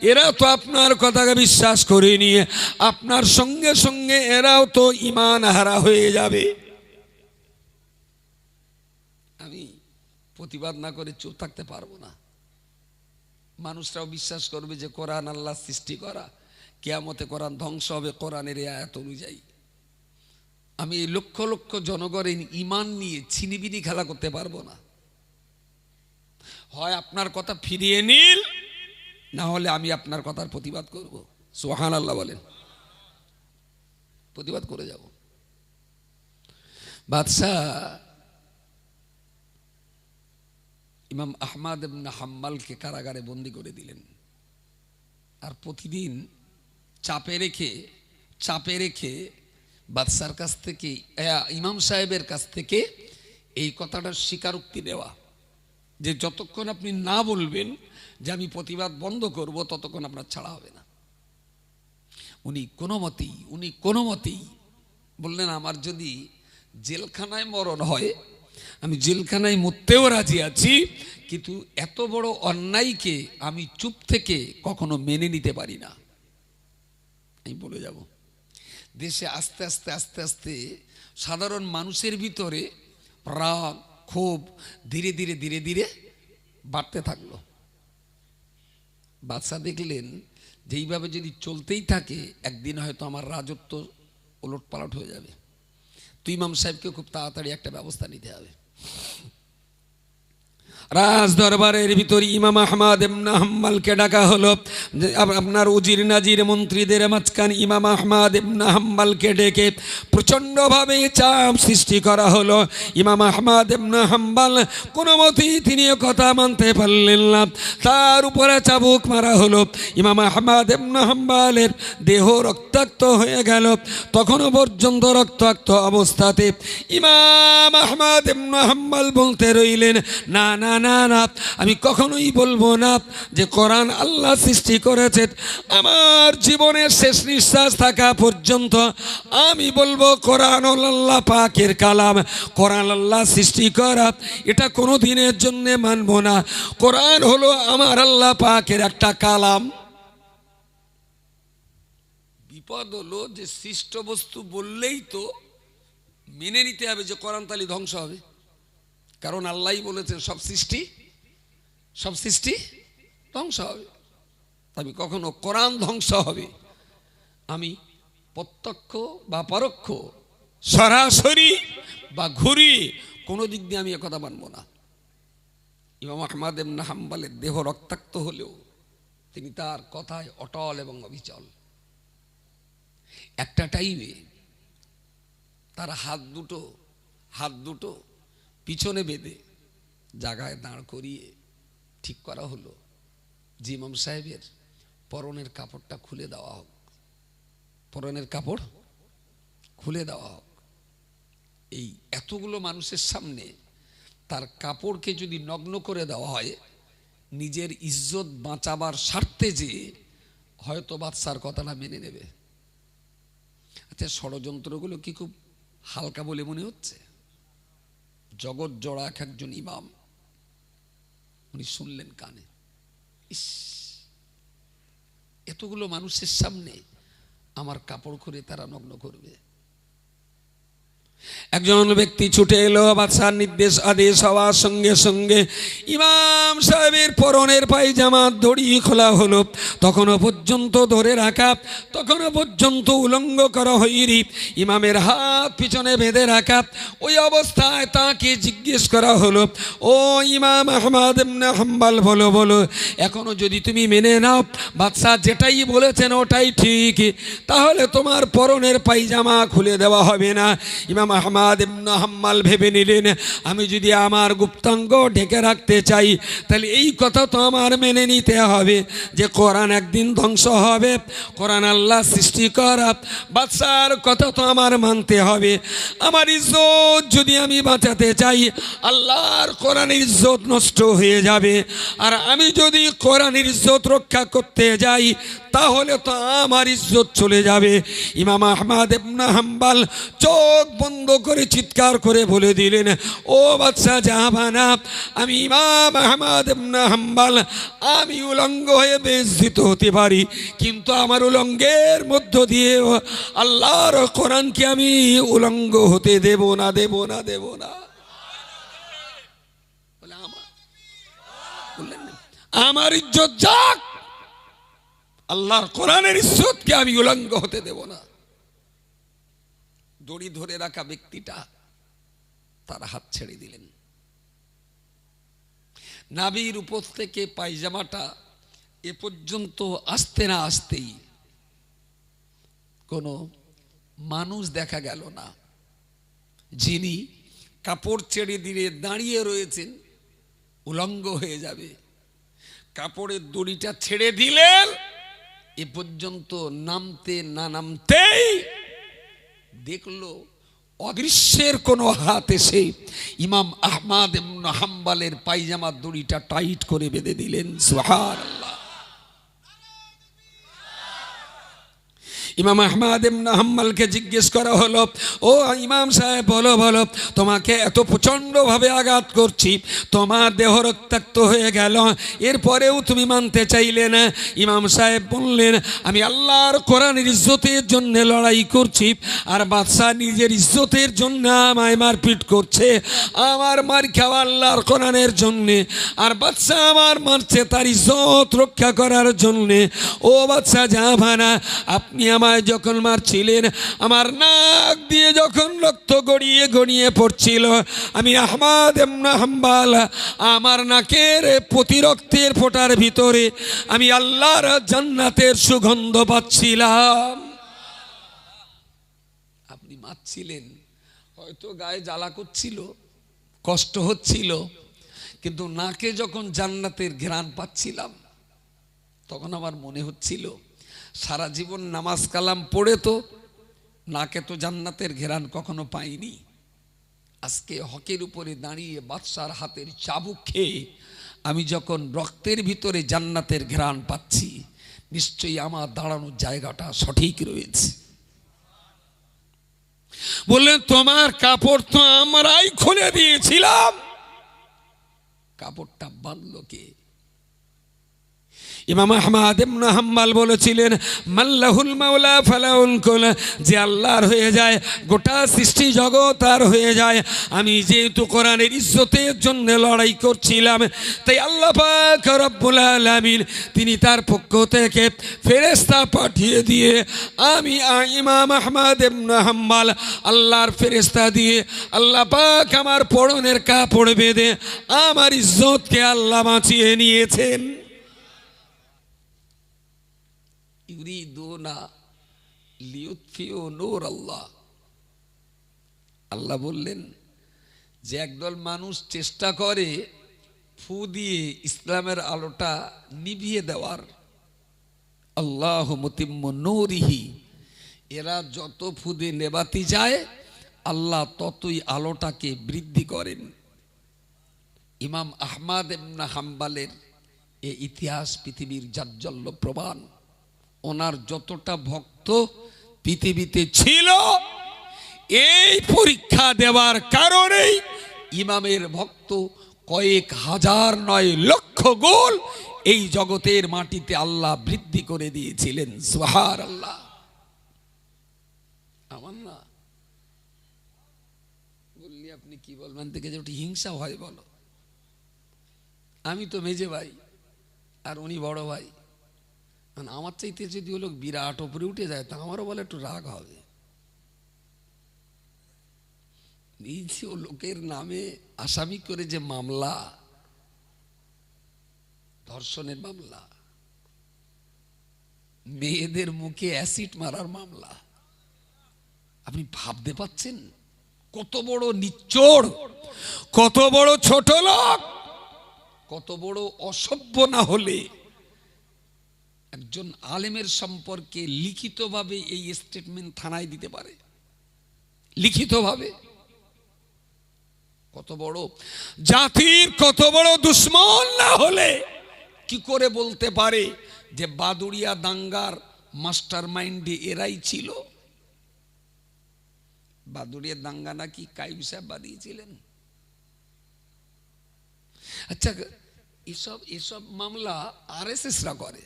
এরা তো আপনার কথাকে বিশ্বাস করে নিয়ে আপনার সঙ্গে সঙ্গে এরাও তো ঈমান হারা হয়ে যাবে। আমি প্রতিবাদ না করে চুপ থাকতে পারবো না। মানুষরাও বিশ্বাস করবে যে কোরআন আল্লাহ সৃষ্টি করা, কিয়ামতে কোরআন ধ্বংস হবে কোরআনের এই আয়াত অনুযায়ী। আমি এই লক্ষ লক্ষ জনগণের ঈমান নিয়ে ছিনিবিনি খেলা করতে পারবো না। হয় আপনার কথা ফিরিয়ে নিন, না হলে আমি আপনার কথার প্রতিবাদ করব। সুবহানাল্লাহ বলেন, প্রতিবাদ করে যাব। বাদশাহ ইমাম আহমদ ইবনে হাম্বলকে কারাগারে বন্দী করে দিলেন, আর প্রতিদিন চাপে রেখে বাদশার কাছ থেকে, ইমাম সাহেবের কাছ থেকে এই কথাটা স্বীকারোক্তি দেওয়া যে যতক্ষণ আপনি না বলবেন যে আমি প্রতিবাদ বন্ধ করব, ততক্ষণ আপনার ছাড়া হবে না। উনি কোনো মতেই বললেন, আমার যদি জেলখানায় মরণ হয় আমি জেলখানায় মরতেও রাজি আছি, কিন্তু এত বড় অন্যায়কে আমি চুপ থেকে কখনো মেনে নিতে পারি না। আমি বলে যাব। দেশে আস্তে আস্তে আস্তে আস্তে সাধারণ মানুষের ভিতরে রাগ, ক্ষোভ ধীরে ধীরে ধীরে ধীরে বাড়তে থাকলো। বাদশা দেখলেন যে এইভাবে যদি চলতেই থাকে একদিন হয়তো আমার রাজত্ব ওলটপালট হয়ে যাবে। তো ইমাম সাহেবকে খুব তাড়াতাড়ি একটা ব্যবস্থা নিতে হবে। রাজ দরবারের ভিতরে ইমাম আহমদ ইবনে হাম্বলকে ডাকা হলো। আপনার উজির নাজির মন্ত্রীদের মাঝখানে ইমাম আহমদ ইবনে হাম্বলকে ডেকে প্রচণ্ডভাবে চাপ সৃষ্টি করা হলো। ইমাম আহমদ ইবনে হাম্বল কোনো মতেই তিনি কথা মানতে পারলেন না, তার উপরে চাবুক মারা হলো। ইমাম আহমদ ইবনে হাম্বলের দেহ রক্তাক্ত হয়ে গেল। তখনও পর্যন্ত রক্তাক্ত অবস্থাতে ইমাম আহমদ ইবনে হাম্বল বলতে রইলেন, না না না না, আমি কখনোই বলবো না যে কোরআন আল্লাহ সৃষ্টি করেছেন। আমার জীবনের শেষ নিঃশ্বাস থাকা পর্যন্ত আমি বলবো কোরআন আল্লাহ পাকের কালাম, কোরআন আল্লাহ সৃষ্টি করা, এটা কোনো দিনের জন্য মানব না। কোরআন হলো আমার আল্লাহ পাকের একটা কালাম। বিপদ হলো যে সৃষ্ট বস্তু বললেই তো মেনে নিতে হবে যে কোরআন তালি ধ্বংস হবে, কারণ আল্লাহই বলেছেন সব সৃষ্টি ধ্বংস হবে। আমি কখনো কোরআন ধ্বংস হবে আমি প্রত্যক্ষ বা পরোক্ষ, সরাসরি বা ঘুরিয়ে কোনো দিক দিয়ে আমি একথা মানব না। ইমাম আহমদ ইবনে হাম্বলের দেহ রক্তাক্ত হলেও তিনি তার কথায় অটল এবং অবিচল। একটা টাইমে তার হাত দুটো পিছনে বেঁধে জায়গায় দাঁড় করিয়ে ঠিক করা হলো যে ইমাম সাহেবের পরনের কাপড়টা খুলে দেওয়া হোক, পরনের কাপড় খুলে দেওয়া হোক। এই এতগুলো মানুষের সামনে তার কাপড়কে যদি নগ্ন করে দেওয়া হয়, নিজের ইজ্জত বাঁচাবার স্বার্থে যে হয়তো বাদশার কথাটা মেনে নেবে। আচ্ছা, ষড়যন্ত্রগুলো কি খুব হালকা বলে মনে হচ্ছে? জগৎ জোড়া একজন ইমাম, উনি শুনলেন কানে, ইস, এতগুলো মানুষের সামনে আমার কাপড় খুলে তারা নগ্ন করবে। একজন ব্যক্তি ছুটে এলো। বাদশার নির্দেশ আদেশ হওয়ার সঙ্গে সঙ্গে ইমাম সাহেবের পরনের পায়জামা দড়ি খোলা হলো। তখনও পর্যন্ত ধরে রাখা, তখনও পর্যন্ত উলঙ্গ করা হয়নি। ইমামের হাত পিছনে বেঁধে রাখা। ওই অবস্থায় তাকে জিজ্ঞেস করা হলো, ও ইমাম আহমদ ইবনে হাম্বল, বলো এখনো যদি তুমি মেনে নাও বাদশা যেটাই বলেছেন ওটাই ঠিক, তাহলে তোমার পরনের পায়জামা খুলে দেওয়া হবে না। ইমাম আহমদ ইবনে হাম্বল ভেবে নিলেন, আমি যদি আমার গুপ্তাঙ্গ ঢেকে রাখতে চাই তাহলে এই কথা তো আমার মেনে নিতে হবে যে কোরআন একদিন ধ্বংস হবে, কোরআন আল্লাহ সৃষ্টি করা, বাদশার কথা তো আমার মানতে হবে। আমার ইজ্জত যদি আমি বাঁচাতে চাই, আল্লাহর কোরআনের ইজ্জত নষ্ট হয়ে যাবে। আর আমি যদি কোরআনের ইজ্জত রক্ষা করতে যাই তাহলে তো আমার ইজ্জত চলে যাবে। ইমাম আহমদ ইবনে হাম্বল চোখ বন্ধ করে চিৎকার করে বলে দিলেন, ও বাদশা জাহাবানা, আমি ইমাম আহমদ ইবনে হাম্বল, আমি উলঙ্গ হয়ে বেইজ্জত হতে পারি, কিন্তু আমার উলঙ্গের মধ্য দিয়ে আল্লাহর কোরআনকে আমি উলঙ্গ হতে দেব না। আমার ইজ্জত যাক, আল্লাহর কোরআনের ইজ্জতকে আমি উলঙ্গ হতে দেব না। দড়ি ধরে রাখা ব্যক্তিটা তার হাত ছেড়ে দিলেন। নাভির উপর থেকে পায়জামাটা এ পর্যন্ত আসতে না আসতেই কোনো মানুষ দেখা গেল না, যিনি কাপড় ছেড়ে দিয়ে দাঁড়িয়ে রয়েছেন, উলঙ্গ হয়ে যাবে। কাপড়ের দড়িটা ছেড়ে দিলেন, এ পর্যন্ত নামতেই দেখলো অদৃশ্যের কোনো হাত এসে ইমাম আহমদ ইবনে হাম্বলের পায়জামার দড়িটা টাইট করে বেঁধে দিলেন। সুবহানাল্লাহ। ইমাম আহমদ ইবনে হাম্বলকে জিজ্ঞেস করা হলো, ও ইমাম সাহেব বলো বলো, তোমাকে এত প্রচণ্ডভাবে আঘাত করছি, তোমার দেহ রক্তাক্ত হয়ে গেল, এরপরেও তুমি মানতে চাইলে না। ইমাম সাহেব বললেন, আমি আল্লাহর কোরআনের ইজ্জতের জন্য লড়াই করছি, আর বাদশাহ নিজের ইজ্জতের জন্য আমায় মারপিট করছে। আমার মার খাওয়া আল্লাহর কোরআনের জন্যে, আর বাদশাহ আমার মারছে তার ইজ্জত রক্ষা করার জন্যে। ও বাদশাহ জাহানা, আপনি আমায় যখন মারছিলেন, আমার নাক দিয়ে যখন রক্ত গড়িয়ে গড়িয়ে পড়ছিল, আমি আহমদ ইবনে হাম্বল আমার নাকের প্রতি রক্তের ফোঁটার ভিতরে আমি আল্লাহর জান্নাতের সুগন্ধ পাচ্ছিলাম। আপনি মারছিলেন, হয়তো গায়ে জ্বালা করছিল, কষ্ট হচ্ছিল, কিন্তু নাকে যখন জান্নাতের ঘ্রাণ পাচ্ছিলাম, তখন আমার মনে হচ্ছিল সারা জীবন নামাজ কালাম পড়ে তো নাকে তো জান্নাতের ঘেরান কখনো পাইনি। আজকে হকের উপরে দাঁড়িয়ে বাদশার হাতের চাবুক খেয়ে আমি যখন রক্তের ভিতরে জান্নাতের ঘেরান পাচ্ছি, নিশ্চয়ই আমার দাঁড়ানোর জায়গাটা সঠিক রয়েছে। বললেন, তোমার কাপড় তো আমরাই খুলে দিয়েছিলাম, কাপড়টা বাঁধলো কে? ইমাম আহমদ ইবনে হাম্বল বলেছিলেন, মাল্লাহুল মাওলা ফালাহুল কুল, যে আল্লাহর হয়ে যায় গোটা সৃষ্টি জগৎ আর হয়ে যায়। আমি যেহেতু কোরআনের ইজ্জতের জন্য লড়াই করছিলাম, তাই আল্লাহ পাক রব্বুল আলামিন তিনি তার পক্ষ থেকে ফেরেশতা পাঠিয়ে দিয়ে আমি ইমাম আহমদ ইবনে হাম্বল আল্লাহর ফেরেশতা দিয়ে আল্লাহ পাক আমার পরনের কাপড় বেঁধে আমার ইজ্জতকে আল্লাহ বাঁচিয়ে নিয়েছেন। ইউরিদুনা লিউতফিউ নূর আল্লাহ। আল্লাহ বললেন যে একদল মানুষ চেষ্টা করে ফু দিয়ে ইসলামের আলোটা নিভিয়ে দেওয়ার। আল্লাহু মুতিম্মু নূরিহি, এরা যত ফু দিয়ে নেবাতি যায় আল্লাহ ততই আলোটাকে বৃদ্ধি করেন। ইমাম আহমদ ইবনে হাম্বলের এই ইতিহাস পৃথিবীর জাজ্জল্য প্রমাণ। ওনার যতটা ভক্ত পৃথিবীতে ছিল, এই পরীক্ষা দেওয়ার কারণেই ইমামের ভক্ত কয়েক হাজার নয় লক্ষ গোল এই জগতের মাটিতে আল্লাহ বৃদ্ধি করে দিয়েছিলেন। সুবহানাল্লাহ। আমার না বললি আপনি কি বলবেন থেকে যে ওটি হিংসা হয় বলো। আমি তো মেজে ভাই আর উনি বড় ভাই, আমার চাইতে যদি ও লোক বিরাট ওপরে উঠে যায় তা আমারও বলে একটু রাগ হবে। নিজে ও লোকের নামে আসামি করে যে মামলা, ধর্ষণের মামলা, মেয়েদের মুখে অ্যাসিড মারার মামলা, আপনি ভাবতে পাচ্ছেন কত বড় নিচ্চোর, কত বড় ছোট লোক, কত বড় অসভ্য না হলে একজন আলেমের সম্পর্কে লিখিতভাবে এই স্টেটমেন্ট থানায় দিতে পারে। লিখিতভাবে কত বড় জাতির কত বড় দুশ্মন না হলে কি করে বলতে পারে যে বাদুড়িয়া দাঙ্গার মাস্টার মাইন্ডে এরাই ছিল? বাদুড়িয়া দাঙ্গা নাকি কাইম সাহেব বানিয়েছিলেন। আচ্ছা, এসব মামলা আরএসএসরা করে,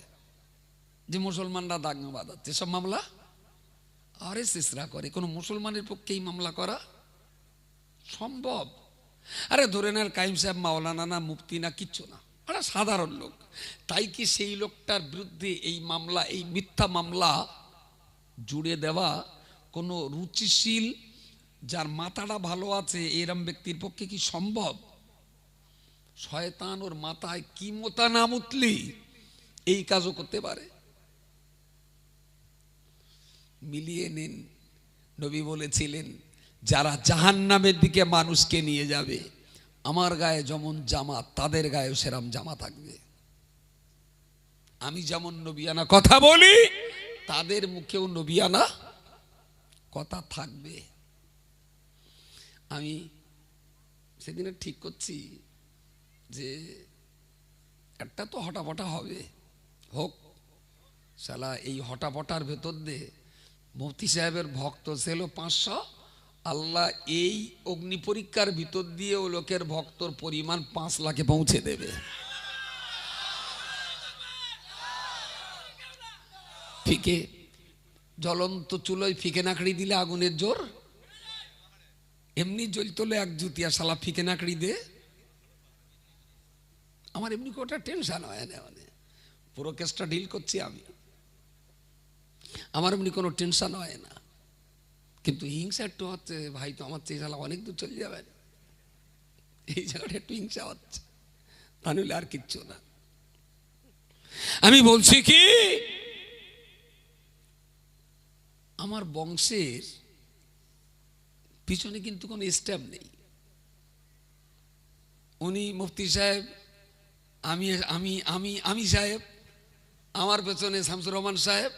যে মুসলমানরা দাঙ্গা বাঁধাচ্ছে, সব মামলা আরএসএসরা করে। কোনো মুসলমানের পক্ষে এই মামলা করা সম্ভব? আরে ধরে নেন কাইম সাহেব মাওলানা না, মুফতি না, কিচ্ছু না, একটা সাধারণ লোক। তাই কি সেই লোকটার বিরুদ্ধে এই মামলা, এই মিথ্যা মামলা জুড়ে দেওয়া কোনো রুচিশীল যার মাথাটা ভালো আছে এরম ব্যক্তির পক্ষে কি সম্ভব? শয়তান ওর মাথায় কি মোতা না মুতলি এই কাজও করতে পারে। মিলিয়ে নিন, নবী বলেছিলেন যারা জাহান্নামের দিকে মানুষকে নিয়ে যাবে, আমার গায়ে যেমন জামা তাদের গায়েও সেরাম জামা থাকবে। আমি যেমন নবিয়ানা কথা বলি, তাদের মুখেও নবিয়ানা কথা থাকবে। আমি সেদিনে ঠিক করছি যে একটা তো হটাপটা হবে, হোক। শালা এই হটাপটার ভেতর দিয়ে মুফতি সাহেবের ভক্ত ছিল 500, আল্লাহ এই অগ্নি পরীক্ষার ভিতর দিয়ে ও লোকের ভক্তর পরিমাণ 5 লাখে পৌঁছে দেবে। ফিকে জ্বলন্ত চুলোয় ফিকে নাকড়ি দিলে আগুনের জোর এমনি জ্বলতলে এক জুতিয়া, শালা ফিকে নাকড়ি দে। আমার এমনি কোটা টেনশন হয় না, মানে পুরো কেসটা ডিল করছি আমি, আমার এমনি কোনো টেনশন হয় না। কিন্তু হিংসা একটু হচ্ছে, ভাই তো আমার চেয়ে শালা অনেক দূর চলে যাবেন, এই জায়গাটা একটু হিংসা হচ্ছে, তা নইলে আর কিচ্ছু না। আমি বলছি কি, আমার বংশের পিছনে কিন্তু কোনো স্ট্যাম্প নেই। উনি মুফতি সাহেব, আমি আমি আমি আমি সাহেব, আমার পেছনে শামসুর রহমান সাহেব,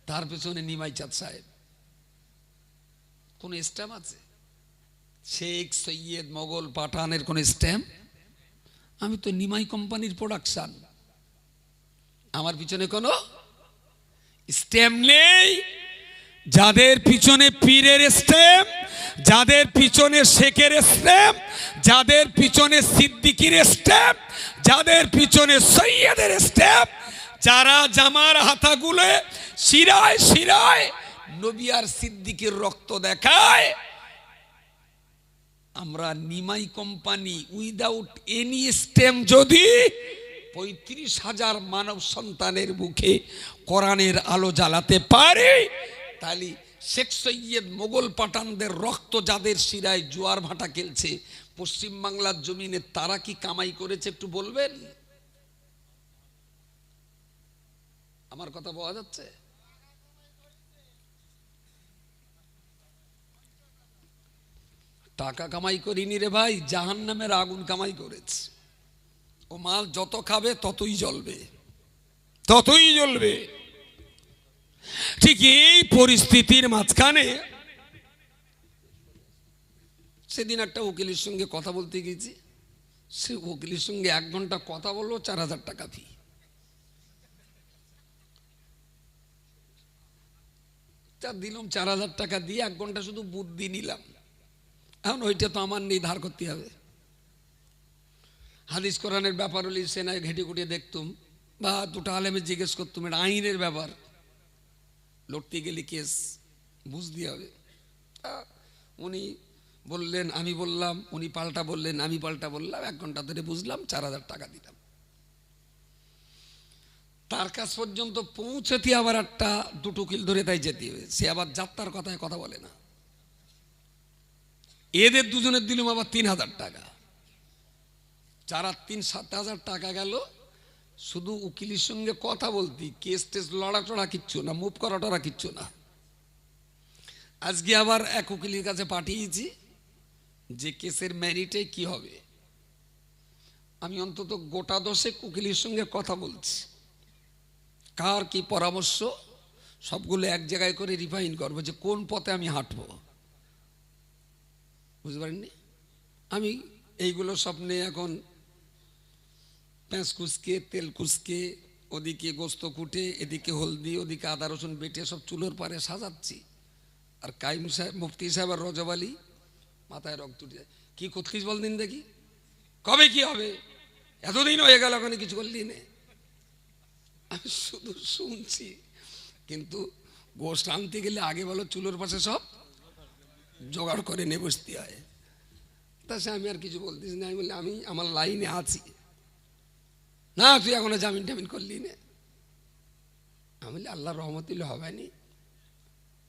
তার পেছনে নিমাই চাঁদ সাহেব। কোন স্ট্যাম্প আছে? শেখ সৈয়দ মোগল পাঠানের কোন স্ট্যাম্প? আমি তো নিমাই কোম্পানির প্রোডাকশন, আমার পিছনে কোনো স্ট্যাম্প নেই। যাদের পিছনে পীরের স্ট্যাম্প, যাদের পিছনে শেখের স্ট্যাম্প, যাদের পিছনে সিদ্দিকির স্ট্যাম্প, যাদের পিছনে সৈয়দের স্ট্যাম্প, যারা জামার হাতাগুলো শিরায় শিরায় নবী আর সিদ্দিকের রক্ত দেখায়, আমরা Nimai company without any stamp যদি 35,000 মানব সন্তানের মুখে কোরআনের আলো জ্বালাতে পারে, তাহলে শেখ সৈয়দ মোগল পাঠানদের রক্ত যাদের শিরায় জোয়ার ভাটা খেলছে পশ্চিম বাংলার জমিনে, তারা কি কামাই করেছে একটু বলবেন? আমার কথা বোঝা যাচ্ছে? টাকা কামাই করিনি রে ভাই, জাহান্নামের আগুন কামাই করেছে। ও মাল যত খাবে ততই জ্বলবে, ততই জ্বলবে। ঠিক এই পরিস্থিতির মাঝখানে সেদিন একটা উকিলের সঙ্গে কথা বলতে গেছি, সে উকিলের সঙ্গে 1 ঘন্টা কথা বললো, 4,000 টাকা ফি। তা দিলাম 4,000 টাকা দিয়ে 1 ঘন্টা শুধু বুদ্ধি নিলাম। এখন ওইটা তো আমার নেই, ধার করতে হবে। হাদিস কোরআনের ব্যাপার হলে সেনায় ঘেটে ঘুটিয়ে দেখতুম, বা দুটো আলেমে জিজ্ঞেস করতুম, এটা আইনের ব্যাপার, লড়তে গেলে কেস বুঝতে হবে। উনি বললেন, আমি বললাম, উনি পাল্টা বললেন, আমি পাল্টা বললাম, 1 ঘন্টা ধরে বুঝলাম, 4,000 টাকা দিলাম। তার কাছ পর্যন্ত পৌঁছতে আবার একটা 2 কিল ধরে তাই যেতে হবে, সে আবার যাত্রার কথায় কথা বলে না। এদের দুজনের দিলাম আবার 3,000 টাকা, 7,000 টাকা গেল শুধু উকিলের সঙ্গে কথা বলতে, কেস টেস লড়া টড়া কিচ্ছু না, মুভ করা টড়া কিচ্ছু না। আজকে আবার এক উকিলের কাছে পাঠিয়েছি যে কেসের ম্যারিটে কি হবে। আমি অন্তত গোটা 10 উকিলের সঙ্গে কথা বলছি, কার কি পরামর্শ সবগুলো এক জায়গায় করে রিফাইন করবো যে কোন পথে আমি হাঁটবো। বুঝতে পারেননি? আমি এইগুলো স্বপ্নে এখন পেঁয়াজ কুচকে, তেল কুচকে, ওদিকে গোস্ত কুটে, এদিকে হলদি, ওদিকে আদা রসুন বেটে সব চুলোর পারে সাজাচ্ছি। আর কাইম সাহেব, মুফতি সাহেব আর রজব আলী মাথায় রক্ত উঠে যায়, কি করছিস বল দিন দেখি, কবে কি হবে, এতদিন হয়ে গেল ওখানে কিছু করলি নে। আমি শুধু শুনছি, কিন্তু গোস্ত আনতে গেলে আগে বলো চুলোর পাশে সব জোগাড় করে নিয়ে বসতে হয়। তা সে আমি আর কিছু বলতেছি না, আমি বললাম আমি আমার লাইনে আছি না, তুই এখনো জামিন টামিন করলি না। আমি বলি আল্লাহর রহমতিল হবেনি।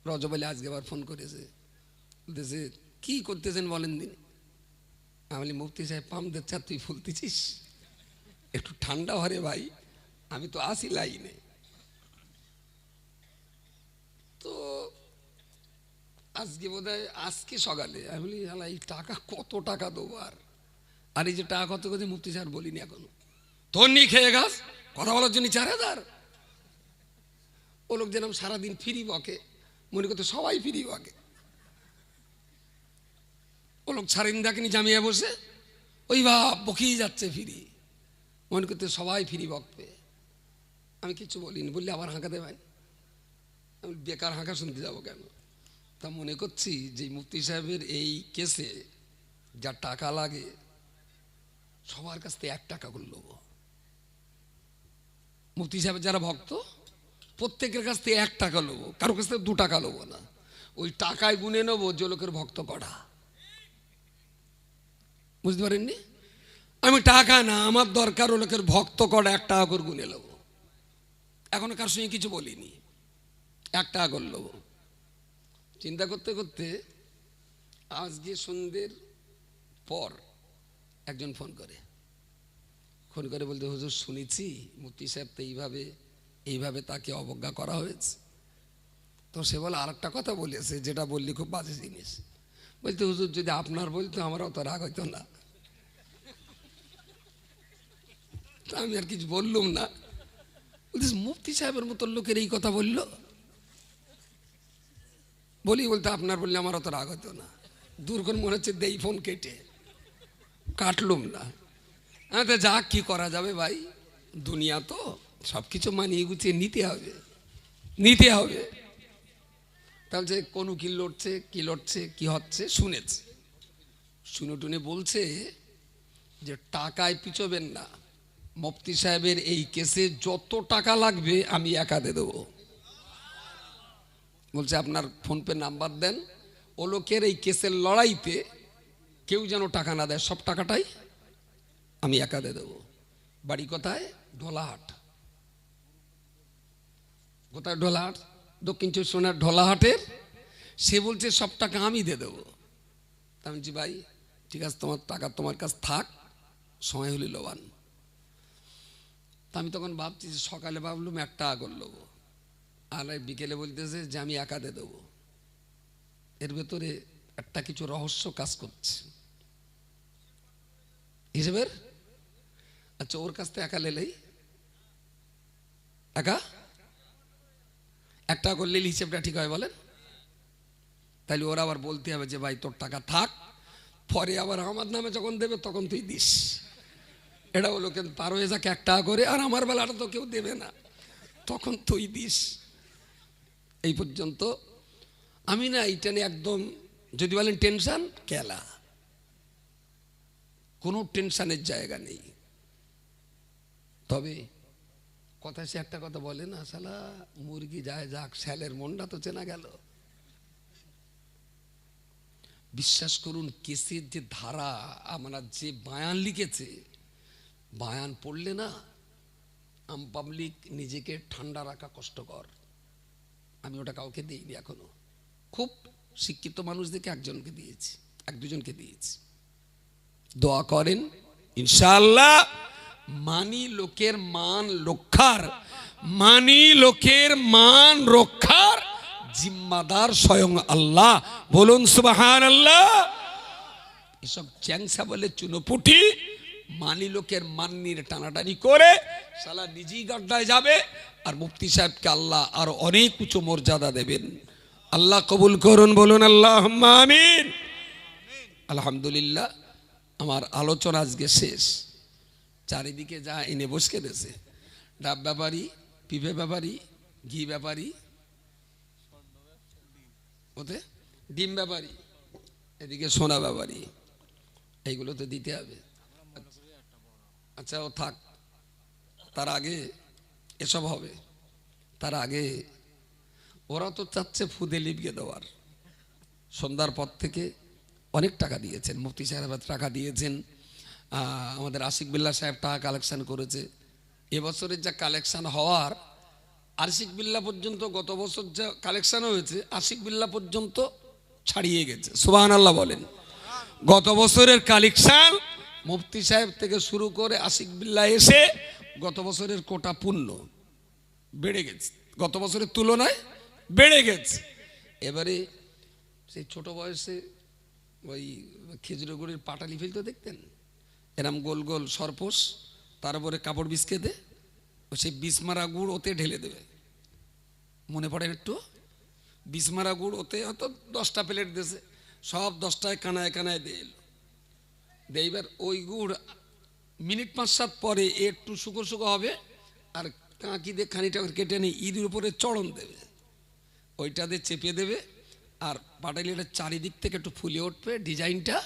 রজব আলী আজকে আবার ফোন করেছে, বলতেছে কি করতেছেন বলেন দিন। আমি বলি মুফতি সাহেব পাম দিচ্ছে, তুই ফুলতেছিস, একটু ঠান্ডা হরে ভাই, আমি তো আসি লাইনে। তো আজকে বোধহয় আজকে সকালে আমি বলি এই টাকা কত টাকা দেবো, আর এই যে টাকা কত কথা মুফতি সাহেব বলিনি এখনো, তোর নিয়ে খেয়ে গাছ কথা বলার জন্য 4,000। ও লোক যেন সারাদিন ফ্রি বকে, মনে করতে সবাই ফিরি আগে। ও লোক ছাড়েন দেখেনি জামিয়া বসে, ওই ভাব বকেই যাচ্ছে ফিরি, মনে করতে সবাই ফিরি বকবে। আমি কিছু বলিনি, বললে আবার হাঁকা দেবেন, আমি বেকার হাঁকা শুনতে যাবো কেন। তা মনে করছি যে মুফতি সাহেবের এই কেসে যা টাকা লাগে সবার কাছ থেকে 1 টাকা করে নেবো। মুফতি সাহেবের যারা ভক্ত প্রত্যেকের কাছ থেকে 1 টাকা নেবো, কারোর কাছ থেকে 2 টাকা নেবো না। ওই টাকায় গুনে নেবো যে লোকের ভক্ত করা। বুঝতে পারেননি? আমি টাকা না, আমার দরকার ও লোকের ভক্ত করা, 1 টাকা করে গুনে নেবো। এখনো কার সঙ্গে কিছু বলিনি, 1 টাকা করে নেবো। চিন্তা করতে করতে আজকে সন্ধ্যের পর একজন ফোন করে বলতে, হুজুর শুনেছি মুফতি সাহেব তো এইভাবে তাকে অবজ্ঞা করা হয়েছে। তো সে বলে আর একটা কথা বলেছে যেটা বললি খুব বাজে জিনিস। বলতে হুজুর যদি আপনার বলতো আমার অত রাগ হইতো না। আমি আর কিছু বললুম না। মুফতি সাহেবের মতো লোকের এই কথা বললো, বলতে আপনার বললে আমার অত রাগ হতো না। দূর করে মনে হচ্ছে দেই ফোন কেটে কাটলুম না। যা কি করা যাবে ভাই, দুনিয়া তো সবকিছু মানিয়ে গুছিয়ে নিতে হবে। তাহলে কোন কি লড়ছে কি হচ্ছে শুনেছে, শুনে টুনে বলছে যে টাকায় পিছবেন না, মুফতি সাহেবের এই কেসে যত টাকা লাগবে আমি একা দিয়ে দেবো। বলছে আপনার ফোনপে নাম্বার দেন, ও লোকের এই কেসের লড়াইতে কেউ যেন টাকা না দেয়, সব টাকাটাই আমি একা দিয়ে দেবো। বাড়ি কোথায়? ঢোলাহাট। কোথায়? ঢোলাহাট, দক্ষিণ 24 ঢোলাহাটের। সে বলছে সব টাকা আমি দিয়ে দেবো। আমি বলছি ভাই ঠিক আছে, তোমার টাকা তোমার কাছে থাক, সময় হলে লোবান। আমি তখন ভাবছি, সকালে ভাবলুম 1 টাকা করে নেবো, আর বিকেলে বলতেছে যে আমি একা দিয়ে দেবো। এর ভেতরে একটা কিছু রহস্য কাজ করছে হিসেবের। আচ্ছা ওর কাছ থেকে একা লেলেই একা 1 টাকা করলে হিসেবটা ঠিক হয় বলেন? তাহলে ওরা আবার বলতে হবে যে ভাই তোর টাকা থাক, পরে আবার আমার নামে যখন দেবে তখন তুই দিস। এটা হলো কিন্তু পার হয়ে যাক 1 টাকা করে, আর আমার বেলাটা তো কেউ দেবে না, তখন তুই দিস। এই পর্যন্ত আমি না এইটা নিয়ে একদম, যদি বলেন টেনশন কেলা, কোনো টেনশনের জায়গা নেই। তবে কথা সে একটা কথা বলে না, শালা মুরগি যায় যাক, শ্যালের মনটা তো চেনা গেল। বিশ্বাস করুন কেসের যে ধারা, আমরা যে বায়ান লিখেছে, বায়ান পড়লে না আম পাবলিক নিজেকে ঠান্ডা রাখা কষ্টকর। আমি ওটা কাউকে দিইনি এখনো, খুব শিক্ষিত মানুষদেরকে একজনকে দিয়েছি, 1-2জনকে দিয়েছি। দোয়া করেন ইনশাআল্লাহ। লোকের মান রক্ষার জিম্মাদার স্বয়ং আল্লাহ, বলুন সুবহানাল্লাহ। এসব চ্যাংসা বলে চুনোপুটি লোকের মান নিয়ে টানাটানি করে শালা নিজেই গাড্ডায় যাবে, আর মুফতি সাহেবকে আল্লাহ আর অনেক উঁচু মর্যাদা দেবেন। আল্লাহ কবুল করুন, বলুন আল্লাহুম্মা আমিন। আলহামদুলিল্লাহ, আমার আলোচনা আজকে শেষ। চারিদিকে যা এনে বসকে দিয়েছে, ডাব ব্যাপারী, পিঠে ব্যাপারী, ঘি ব্যাপারী, ওতে ডিম ব্যাপারী, এদিকে সোনা ব্যাপারী, এইগুলো তো দিতে হবে। আচ্ছা ও থাক, তার আগে এসব হবে, তার আগে ওরা তো চাচ্ছে ফুদে লিপকে দেওয়ার। সন্ধ্যার পর থেকে অনেক টাকা দিয়েছেন, মুফতি সাহেব টাকা দিয়েছেন, আমাদের আশিক বিল্লাহ সাহেব টাকা কালেকশন করেছে। এবছরের যা কালেকশন হওয়ার, আশিক বিল্লাহ পর্যন্ত গত বছর যা কালেকশন হয়েছে আশিক বিল্লাহ পর্যন্ত ছাড়িয়ে গেছে। সুবহানাল্লাহ বলেন। গত বছরের কালেকশন মুফতি সাহেব থেকে শুরু করে আশিক বিল্লাহ এসে গত বছরের কোটা পূর্ণ বেড়ে গেছে, গত বছরের তুলনায় বেড়ে গেছে। এবারে সেই ছোট বয়সে ওই খেজুর গুড়ির পাটালি ফেলতে দেখতেন, এরম গোল গোল সরপোষ, তার উপরে কাপড় বিছকে দে, সেই বিষ মারা গুড় ওতে ঢেলে দেবে। মনে পড়ে একটু? বিসমারা গুড় ওতে হয়তো 10টা প্লেট দিয়েছে, সব 10টায় কানায় কানায় দিয়ে এলো। এইবার ওই গুড় মিনিট 5-7 পরে একটু শুকো শুকো হবে, আর কাঁকি দিয়ে খানিটা কেটে নিয়ে ইদের উপরে চড়ন দেবে, ওইটা দিয়ে চেপে দেবে, আর পাটালিটা চারিদিক থেকে একটু ফুলে উঠবে ডিজাইনটা।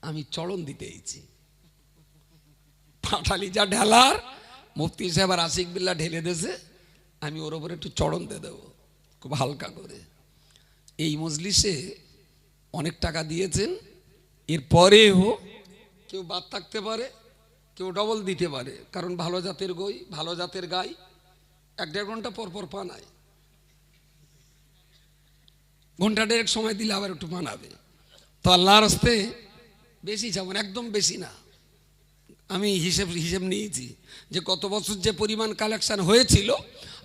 আমি চড়ন দিতে এইছি, পাটালি যা ঢালার মুফতি সাহেব আর আশিক বিল্লাহ ঢেলে দেছে, আমি ওর ওপরে একটু চড়ন দিয়ে দেবো খুব হালকা করে। এই মজলিসে অনেক টাকা দিয়েছেন, এরপরেও কেউ বাদ থাকতে পারে, কেউ ডবল দিতে পারে, কারণ ভালো জাতের গই, ভালো জাতের গাই 1-1.5 ঘন্টা পর পর পানায়, ঘন্টা 1.5 সময় দিলে আবার একটু পানাবে। তো আল্লাহর রাস্তে বেশি যাবেন, একদম বেশি না। আমি হিসেব নিয়েছি যে গত বছর যে পরিমাণ কালেকশন হয়েছিল,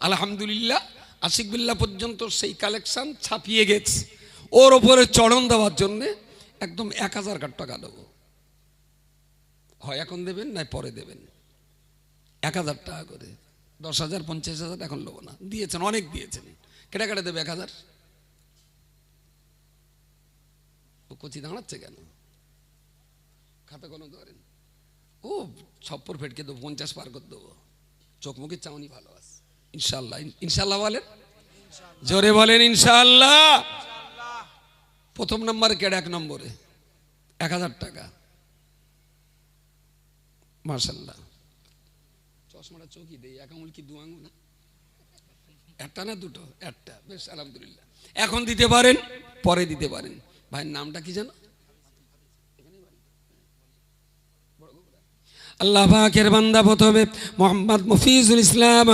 আলহামদুলিল্লাহ আশিক বিল্লাহ পর্যন্ত সেই কালেকশন ছাপিয়ে গেছে। ওর ওপরে চড়ন দেওয়ার জন্যে একদম 1000 টাকা দেবো, হয় এখন দেবেন না পরে দেবেন, 1000 টাকা করে, 10,000 50,000 এখন নেবো না, দিয়েছেন অনেক দিয়েছেন। কেটে কেটে দেবে 1000। ও কচি দাঁড়াচ্ছে কেন, খাতা কোনো ধরেন, ও ছপ্পর ফেটকে দেবো, 50 পার করে দেবো, চোখ মুখের চাউনি ভালো আছে ইনশাল্লাহ। ইনশাল্লাহ বলেন, জোরে বলেন ইনশাল্লাহ। প্রথম নম্বরে কেটে 1 নম্বরে 1000 টাকা, মাশাআল্লাহ। চশমাটা চোখই দেই, 1 আঙুল কি 2 আঙুল, একটা না দুটো, একটা, বেশ আলহামদুলিল্লাহ। এখন দিতে পারেন, পরে দিতে পারেন। ভাইয়ের নামটা কি জানো? আল্লাহ পাকের বান্দা প্রথমে মোহাম্মদ মফিজুল ইসলাম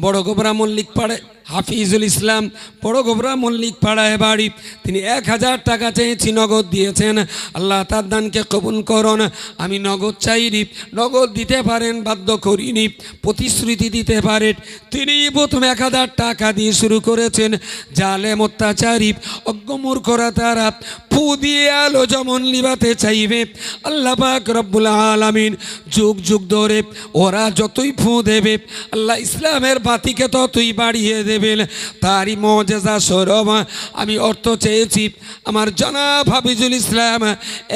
বড় গোবরা মল্লিক পাড়ায়, হাফিজুল ইসলাম বড় গোবরা মল্লিক পাড়ায় বাড়ি, তিনি 1000 টাকা চেয়েছি, নগদ দিয়েছেন। আল্লাহ তার দানকে কবুল করুন। আমি নগদ চাইনি, নগদ দিতে পারেন, বাধ্য করিনি, প্রতিশ্রুতি দিতে পারেন। তিনি প্রথম 1000 টাকা দিয়ে শুরু করেছেন। জালেম অত্যাচারী অজ্ঞমূর্খরা তারা ফু দিয়ে আলো যেমন লিবাতে চাইবে, আল্লাহ পাক রব্বুল আলামিন যুগ যুগ ধরে ওরা যতই ফু দেবে, আল্লাহ ইসলামের বাতিকে ততই বাড়িয়ে দেবেন। তারই মুআজিজা স্বরূপ আমি অর্থ চেয়েছি। আমার জনাব হাফিজুল ইসলাম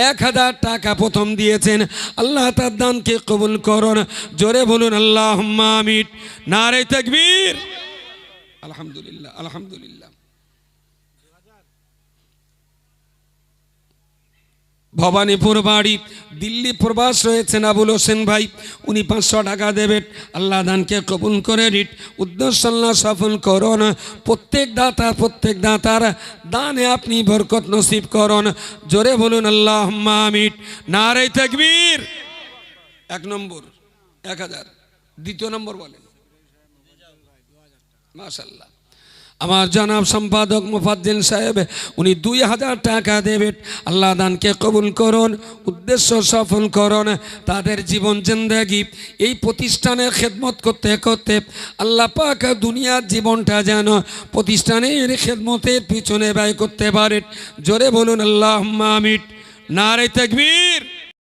1000 টাকা প্রথম দিয়েছেন, আল্লাহ তার দানকে কবুল করুন। জোরে বলুন আল্লাহুম্মা আমিন, নারে তাকবীর, আলহামদুলিল্লাহ আলহামদুলিল্লাহ। ভবানীপুর বাড়ি, দিল্লি প্রবাস রয়েছেন আবুল হোসেন ভাই, উনি 500 টাকা দেবেন। আল্লাহ দানকে কবুল করে নিন, উদ্দেশ্য আল্লাহ সফল করুন। প্রত্যেক দাতার দানে আপনি বরকত নসিব করুন। জোরে বলুন আল্লাহুম্মা আমিন, নারে তাকবীর। 1 নম্বর 1000, দ্বিতীয় নম্বর বলেন। মাশাআল্লাহ। আমার জনাব সম্পাদক মুফাজ্জিল সাহেব, উনি 2000 টাকা দেবেন। আল্লাহ দানকে কবুল করুন, উদ্দেশ্য সফল করুন। তাদের জীবন জিন্দেগি এই প্রতিষ্ঠানের খেদমত করতে করতে আল্লাহ পাক দুনিয়ার জীবনটা যেন প্রতিষ্ঠানের খেদমতের পিছনে ব্যয় করতে পারেন। জোরে বলুন আল্লাহুম্মা আমিন, নারে তাকবীর।